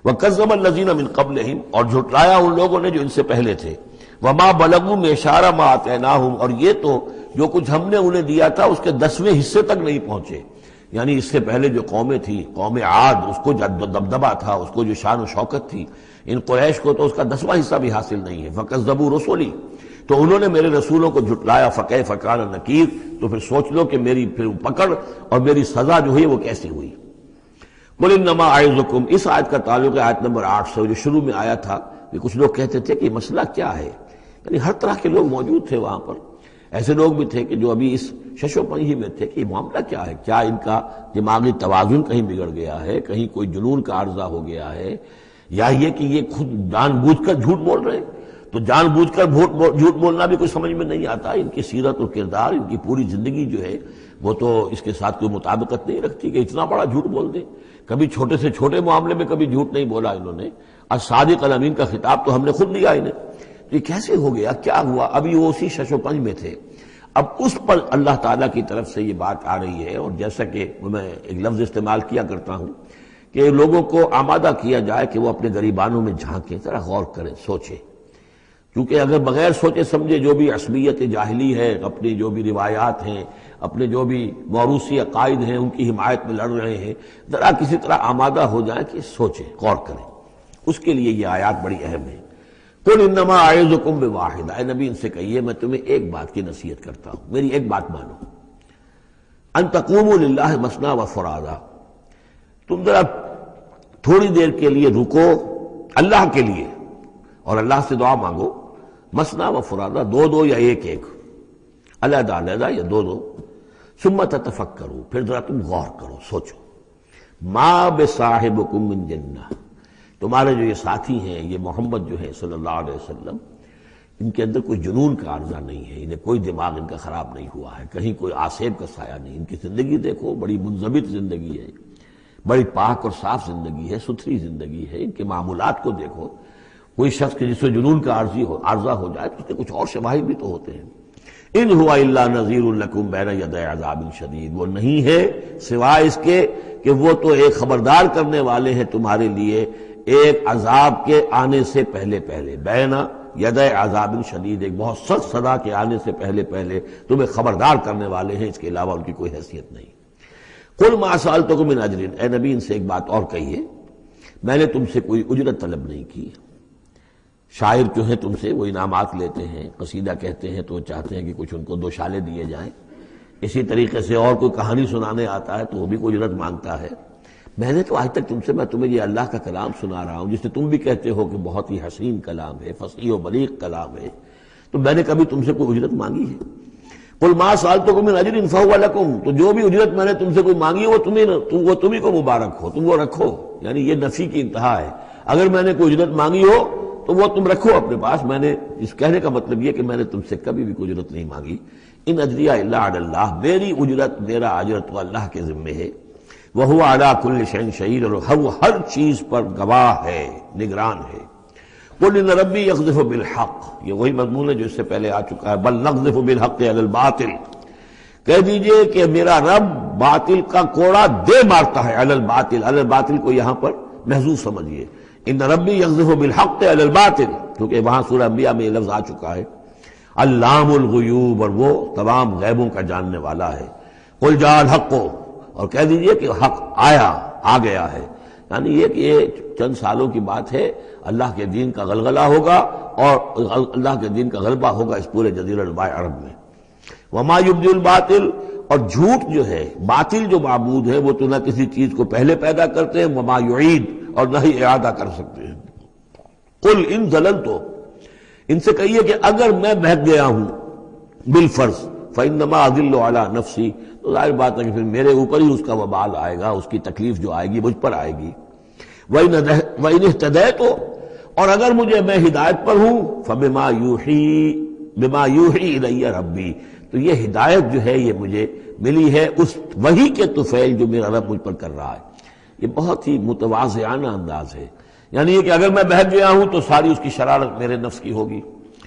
وَكَذَّبَ الَّذِينَ مِن قَبْلِهِمْ، اور جھٹلایا ان لوگوں نے جو ان سے پہلے تھے. وَمَا بَلَغُوا مِعْشَارَ مَا آتَيْنَاهُمْ، اور یہ تو جو کچھ ہم نے انہیں دیا تھا اس کے 10ویں حصے تک نہیں پہنچے. یعنی اس سے پہلے جو قومیں تھی، قوم عاد، اس کو جو دبدبہ تھا، اس کو جو شان و شوکت تھی، ان قریش کو تو اس کا 10واں حصہ بھی حاصل نہیں ہے. فَكَذَّبُوا رُسُلِي، تو انہوں نے میرے رسولوں کو جھٹلایا. فَكَيْفَ كَانَ نَكِيرٌ، تو پھر سوچ لو کہ میری پھر پکڑ اور میری سزا جو ہے وہ کیسی ہوئی. قُلْ إِنَّمَا أَعِظُكُمْ، اس آیت کا تعلق ہے آیت نمبر 8 سے جو شروع میں آیا تھا کہ کچھ لوگ کہتے تھے کہ مسئلہ کیا ہے. یعنی ہر طرح کے لوگ موجود تھے وہاں پر. ایسے لوگ بھی تھے کہ جو ابھی اس شش و پنج میں تھے کہ یہ معاملہ کیا ہے، کیا ان کا دماغی توازن کہیں بگڑ گیا ہے، کہیں کوئی جنون کا عارضہ ہو گیا ہے، یا یہ کہ یہ خود جان بوجھ کر جھوٹ بول رہے ہیں. تو جان بوجھ کر جھوٹ بولنا بھی کوئی سمجھ میں نہیں آتا. ان کی سیرت اور کردار، ان کی پوری زندگی جو ہے وہ تو اس کے ساتھ کوئی مطابقت نہیں رکھتی کہ اتنا بڑا جھوٹ بول دیں. کبھی چھوٹے سے چھوٹے معاملے میں کبھی جھوٹ نہیں بولا انہوں نے. الصادق الامین کا خطاب تو ہم نے خود دیا انہیں. یہ کیسے ہو گیا، کیا ہوا؟ ابھی وہ اسی شش و پنج میں تھے. اب اس پر اللہ تعالیٰ کی طرف سے یہ بات آ رہی ہے. اور جیسا کہ میں ایک لفظ استعمال کیا کرتا ہوں کہ لوگوں کو آمادہ کیا جائے کہ وہ اپنے گریبانوں میں جھانکیں، ذرا غور کریں، سوچیں. کیونکہ اگر بغیر سوچے سمجھے جو بھی عصبیت جاہلی ہے، اپنی جو بھی روایات ہیں، اپنے جو بھی موروثی عقائد ہیں ان کی حمایت میں لڑ رہے ہیں، ذرا کسی طرح آمادہ ہو جائیں کہ سوچیں، غور کریں. اس کے لیے یہ آیات بڑی اہم ہیں. قُلْ إِنَّمَا أَعِظُكُمْ بِوَاحِدَةٍ، اے نبی ان سے کہیے میں تمہیں ایک بات کی نصیحت کرتا ہوں، میری ایک بات مانو. أَن تَقُومُوا لِلَّهِ مَثْنَىٰ وَفُرَادَىٰ، تم ذرا تھوڑی دیر کے لیے رکو اللہ کے لیے اور اللہ سے دعا مانگو. مثنیٰ وفرادیٰ، دو دو یا ایک ایک، علیحدہ علیحدہ یا دو دو. ثم تتفکروا، پھر ذرا تم غور کرو، سوچو. ما بصاحبکم من جنہ، تمہارے جو یہ ساتھی ہیں، یہ محمد جو ہے صلی اللہ علیہ وسلم، ان کے اندر کوئی جنون کا عارضہ نہیں ہے، انہیں کوئی دماغ ان کا خراب نہیں ہوا ہے، کہیں کوئی آسیب کا سایہ نہیں. ان کی زندگی دیکھو، بڑی منضبط زندگی ہے، بڑی پاک اور صاف زندگی ہے، ستھری زندگی ہے. ان کے معمولات کو دیکھو، کوئی شخص کے جس سے جنون کا عارضہ ہو جائے تو اس کے کچھ اور شواہد بھی تو ہوتے ہیں۔ ان ہوا الا نذیر لکم بین یدی عذاب شدید، وہ نہیں ہے سوائے اس کے کہ وہ تو ایک خبردار کرنے والے ہیں تمہارے لیے ایک عذاب کے آنے سے پہلے پہلے، بین یدی عذاب شدید، ایک بہت سخت سزا کے آنے سے پہلے پہلے تمہیں خبردار کرنے والے ہیں، اس کے علاوہ ان کی کوئی حیثیت نہیں۔ قل ما سألتکم من اجر، اے نبی ان سے ایک بات اور کہیے، میں نے تم سے کوئی اجرت طلب نہیں کی۔ شاعر جو ہیں تم سے وہ انعامات لیتے ہیں، قصیدہ کہتے ہیں تو وہ چاہتے ہیں کہ کچھ ان کو دو شالے دیے جائیں، اسی طریقے سے اور کوئی کہانی سنانے آتا ہے تو وہ بھی کوئی اجرت مانگتا ہے۔ میں نے تو آج تک تم سے، میں تمہیں یہ اللہ کا کلام سنا رہا ہوں جسے تم بھی کہتے ہو کہ بہت ہی حسین کلام ہے، فصیح و بلیغ کلام ہے، تو میں نے کبھی تم سے کوئی اجرت مانگی ہے؟ قل ما سألتکم من اجر فہو لکم، تو جو بھی اجرت میں نے تم سے کوئی مانگی ہے وہ تمہیں کو مبارک ہو، تم وہ رکھو، یعنی یہ نفی کی انتہا ہے۔ اگر میں نے کوئی اجرت مانگی ہو تو وہ تم رکھو اپنے پاس، میں نے اس کہنے کا مطلب یہ کہ میں نے تم سے کبھی بھی کوئی اجرت نہیں مانگی۔ ان اجریہ الا علی اللہ، میری اجرت، میرا اجر تو اللہ کے ذمے ہے۔ وہو علی کل شیء شہید، اور وہ ہر چیز پر گواہ ہے، نگران ہے۔ قل ان ربی یقذف بالحق، یہ وہی مضمون ہے جو اس سے پہلے آ چکا ہے، بل نقذف بالحق علی الباطل، کہہ دیجئے کہ میرا رب باطل کا کوڑا دے مارتا ہے، علی الباطل، علی الباطل کو یہاں پر محذوف سمجھیے، ان ربی یقذف بالحق علی الباطل، کیونکہ وہاں سورہ انبیاء میں یہ لفظ آ چکا ہے، علام الغیوب، اور وہ تمام غیبوں کا جاننے والا ہے۔ قل جاء الحق، اور کہہ دیجئے کہ حق آیا، آ گیا ہے، یعنی یہ کہ یہ چند سالوں کی بات ہے، اللہ کے دین کا غلغلہ ہوگا اور اللہ کے دین کا غلبہ ہوگا اس پورے جزیرہ نماء عرب میں۔ وما یبدی الباطل، اور جھوٹ جو ہے، باطل جو معبود ہے وہ تو نہ کسی چیز کو پہلے پیدا کرتے ہیں، وما یعید، اور نہ ہی اعادہ کر سکتے ہیں۔ قل ان ضللت، ان سے کہیے کہ اگر میں بہک گیا ہوں بالفرض، فانما اضل علی نفسی، تو ظاہر بات ہے کہ پھر میرے اوپر ہی اس کا وبال آئے گا، اس کی تکلیف جو آئے گی مجھ پر آئے گی۔ وَإِنِ اهْتَدَيْتُ، اور اگر میں ہدایت پر ہوں، فَبِمَا يُوحِي إِلَيَّ رَبِّي، تو یہ ہدایت جو ہے یہ مجھے ملی ہے اس وحی کے طفیل جو میرا رب مجھ پر کر رہا ہے۔ یہ بہت ہی متواضعانہ انداز ہے، یعنی یہ کہ اگر میں بہک گیا ہوں تو ساری اس کی شرارت میرے نفس کی ہوگی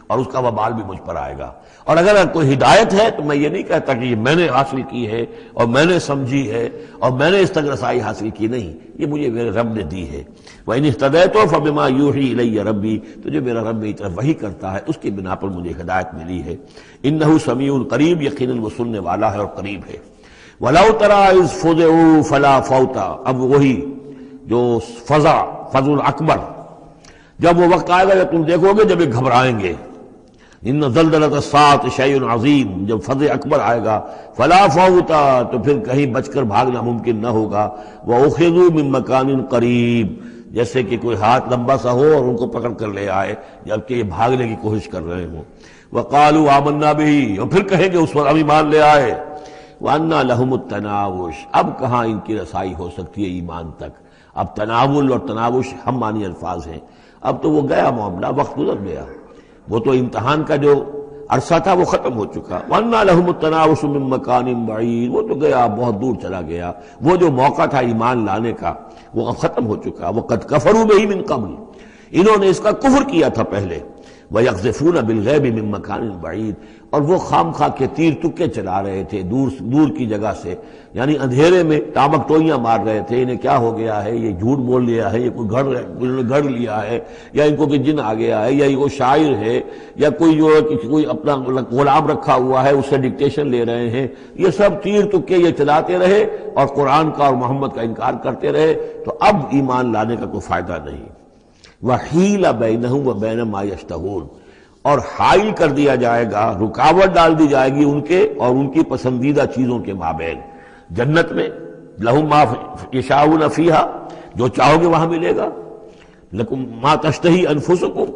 اور اس کا وبال بھی مجھ پر آئے گا، اور اگر کوئی ہدایت ہے تو میں یہ نہیں کہتا کہ یہ میں نے حاصل کی ہے اور میں نے سمجھی ہے اور میں نے اس تک رسائی حاصل کی، نہیں، یہ مجھے میرے رب نے دی ہے۔ وَإِنِ اهْتَدَيْتُ فَبِمَا يُوحِي إِلَيَّ رَبِّي، تو جو میرا رب میری طرف وحی کرتا ہے اس کی بنا پر مجھے ہدایت ملی ہے۔ إِنَّهُ سَمِيعٌ قریب، یقیناً وہ سننے والا ہے اور قریب ہے۔ وَلَوْ تَرَىٰ إِذْ فُزِعُوا فَلَا فَوْتَ، اب وہی جو فضع الاکبر، جب وہ وقت آئے گا جب تم دیکھو گے جب یہ گھبرائیں گے، ان زلزلۃ الساعۃ شیء عظیم، جب فضع اکبر آئے گا، فلا فوت، تو پھر کہیں بچ کر بھاگنا ممکن نہ ہوگا، وَأُخِذُوا مِن مَّكَانٍ قَرِيبٍ، جیسے کہ کوئی ہاتھ لمبا سا ہو اور ان کو پکڑ کر لے آئے جبکہ یہ بھاگنے کی کوشش کر رہے ہوں۔ وَقَالُوا آمَنَّا بِهِ، اور پھر کہیں گے اس پر ہم ایمان لے آئے۔ وَأَنَّىٰ لَهُمُ التَّنَاوُشُ، اب کہاں ان کی رسائی ہو سکتی ہے ایمان تک؟ اب تناول اور تناوش ہم معنی الفاظ ہیں، اب تو وہ گیا معاملہ، وقت گزر گیا، وہ تو امتحان کا جو عرصہ تھا وہ ختم ہو چکا۔ وَأَنَّىٰ لَهُمُ التَّنَاوُشُ مِن مَّكَانٍ بَعِيدٍ، وہ تو گیا، بہت دور چلا گیا، وہ جو موقع تھا ایمان لانے کا وہ اب ختم ہو چکا۔ وَقَدْ كَفَرُوا بِهِ مِن قَبْلُ، انہوں نے اس کا کفر کیا تھا پہلے۔ وَيَقْذِفُونَ بِالْغَيْبِ مِن مَّكَانٍ بَعِيدٍ، اور وہ خام خواہ کے تیر تکے چلا رہے تھے دور کی جگہ سے، یعنی اندھیرے میں ٹامک ٹوئیاں مار رہے تھے، انہیں کیا ہو گیا ہے، یہ جھوٹ بول لیا ہے، یہ کوئی گھڑ لیا ہے، یا ان کو کوئی جن آ گیا ہے، یا یہ کوئی شاعر ہے، یا کوئی جو کوئی اپنا غلام رکھا ہوا ہے اس سے ڈکٹیشن لے رہے ہیں، یہ سب تیر تکے یہ چلاتے رہے اور قرآن کا اور محمد کا انکار کرتے رہے، تو اب ایمان لانے کا کوئی فائدہ نہیں۔ وَحِيلَ بَيْنَهُمْ وَبَيْنَ مَا يَشْتَهُونَ، اور حائل کر دیا جائے گا، رکاوٹ ڈال دی جائے گی ان کے اور ان کی پسندیدہ چیزوں کے مابین۔ جنت میں لَهُم مَا يَشَاءُونَ فِيهَا، جو چاہو گے وہاں ملے گا، لَكُم مَا تَشْتَهِي أَنفُسُكُمْ،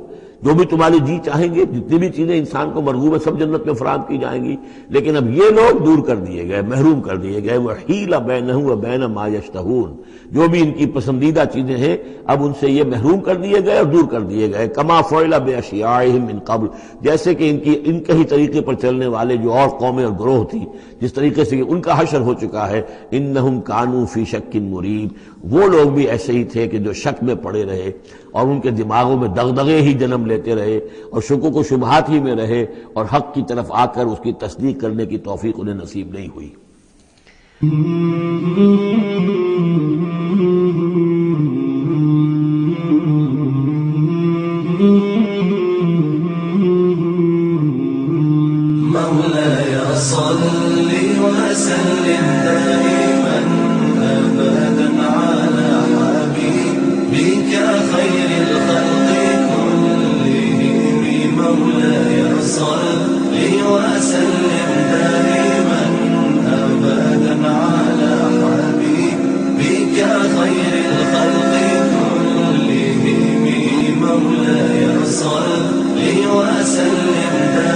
جو بھی تمہاری جی چاہیں گے، جتنی بھی چیزیں انسان کو مرغوب ہے سب جنت میں فراہم کی جائیں گی، لیکن اب یہ لوگ دور کر دیے گئے، محروم کر دیے گئے۔ وحیل بینہم وبین ما یشتہون، جو بھی ان کی پسندیدہ چیزیں ہیں اب ان سے یہ محروم کر دیے گئے اور دور کر دیے گئے۔ کما فعل باشیاعہم من قبل، جیسے کہ ان کے ہی طریقے پر چلنے والے جو اور قومیں اور گروہ تھی، جس طریقے سے ان کا حشر ہو چکا ہے۔ انہم کانوا فی شک مریب، وہ لوگ بھی ایسے ہی تھے کہ جو شک میں پڑے رہے اور ان کے دماغوں میں دغدغے ہی جنم لیتے رہے اور شکوک و شبہات ہی میں رہے، اور حق کی طرف آ کر اس کی تصدیق کرنے کی توفیق انہیں نصیب نہیں ہوئی۔ مولاي صل وسلم دائما أبدا على حبيبك خير الخلق كلهم. مولاي صل وسلم دائما أبدا على حبيبك خير الخلق كلهم. مولاي صل وسلم دائما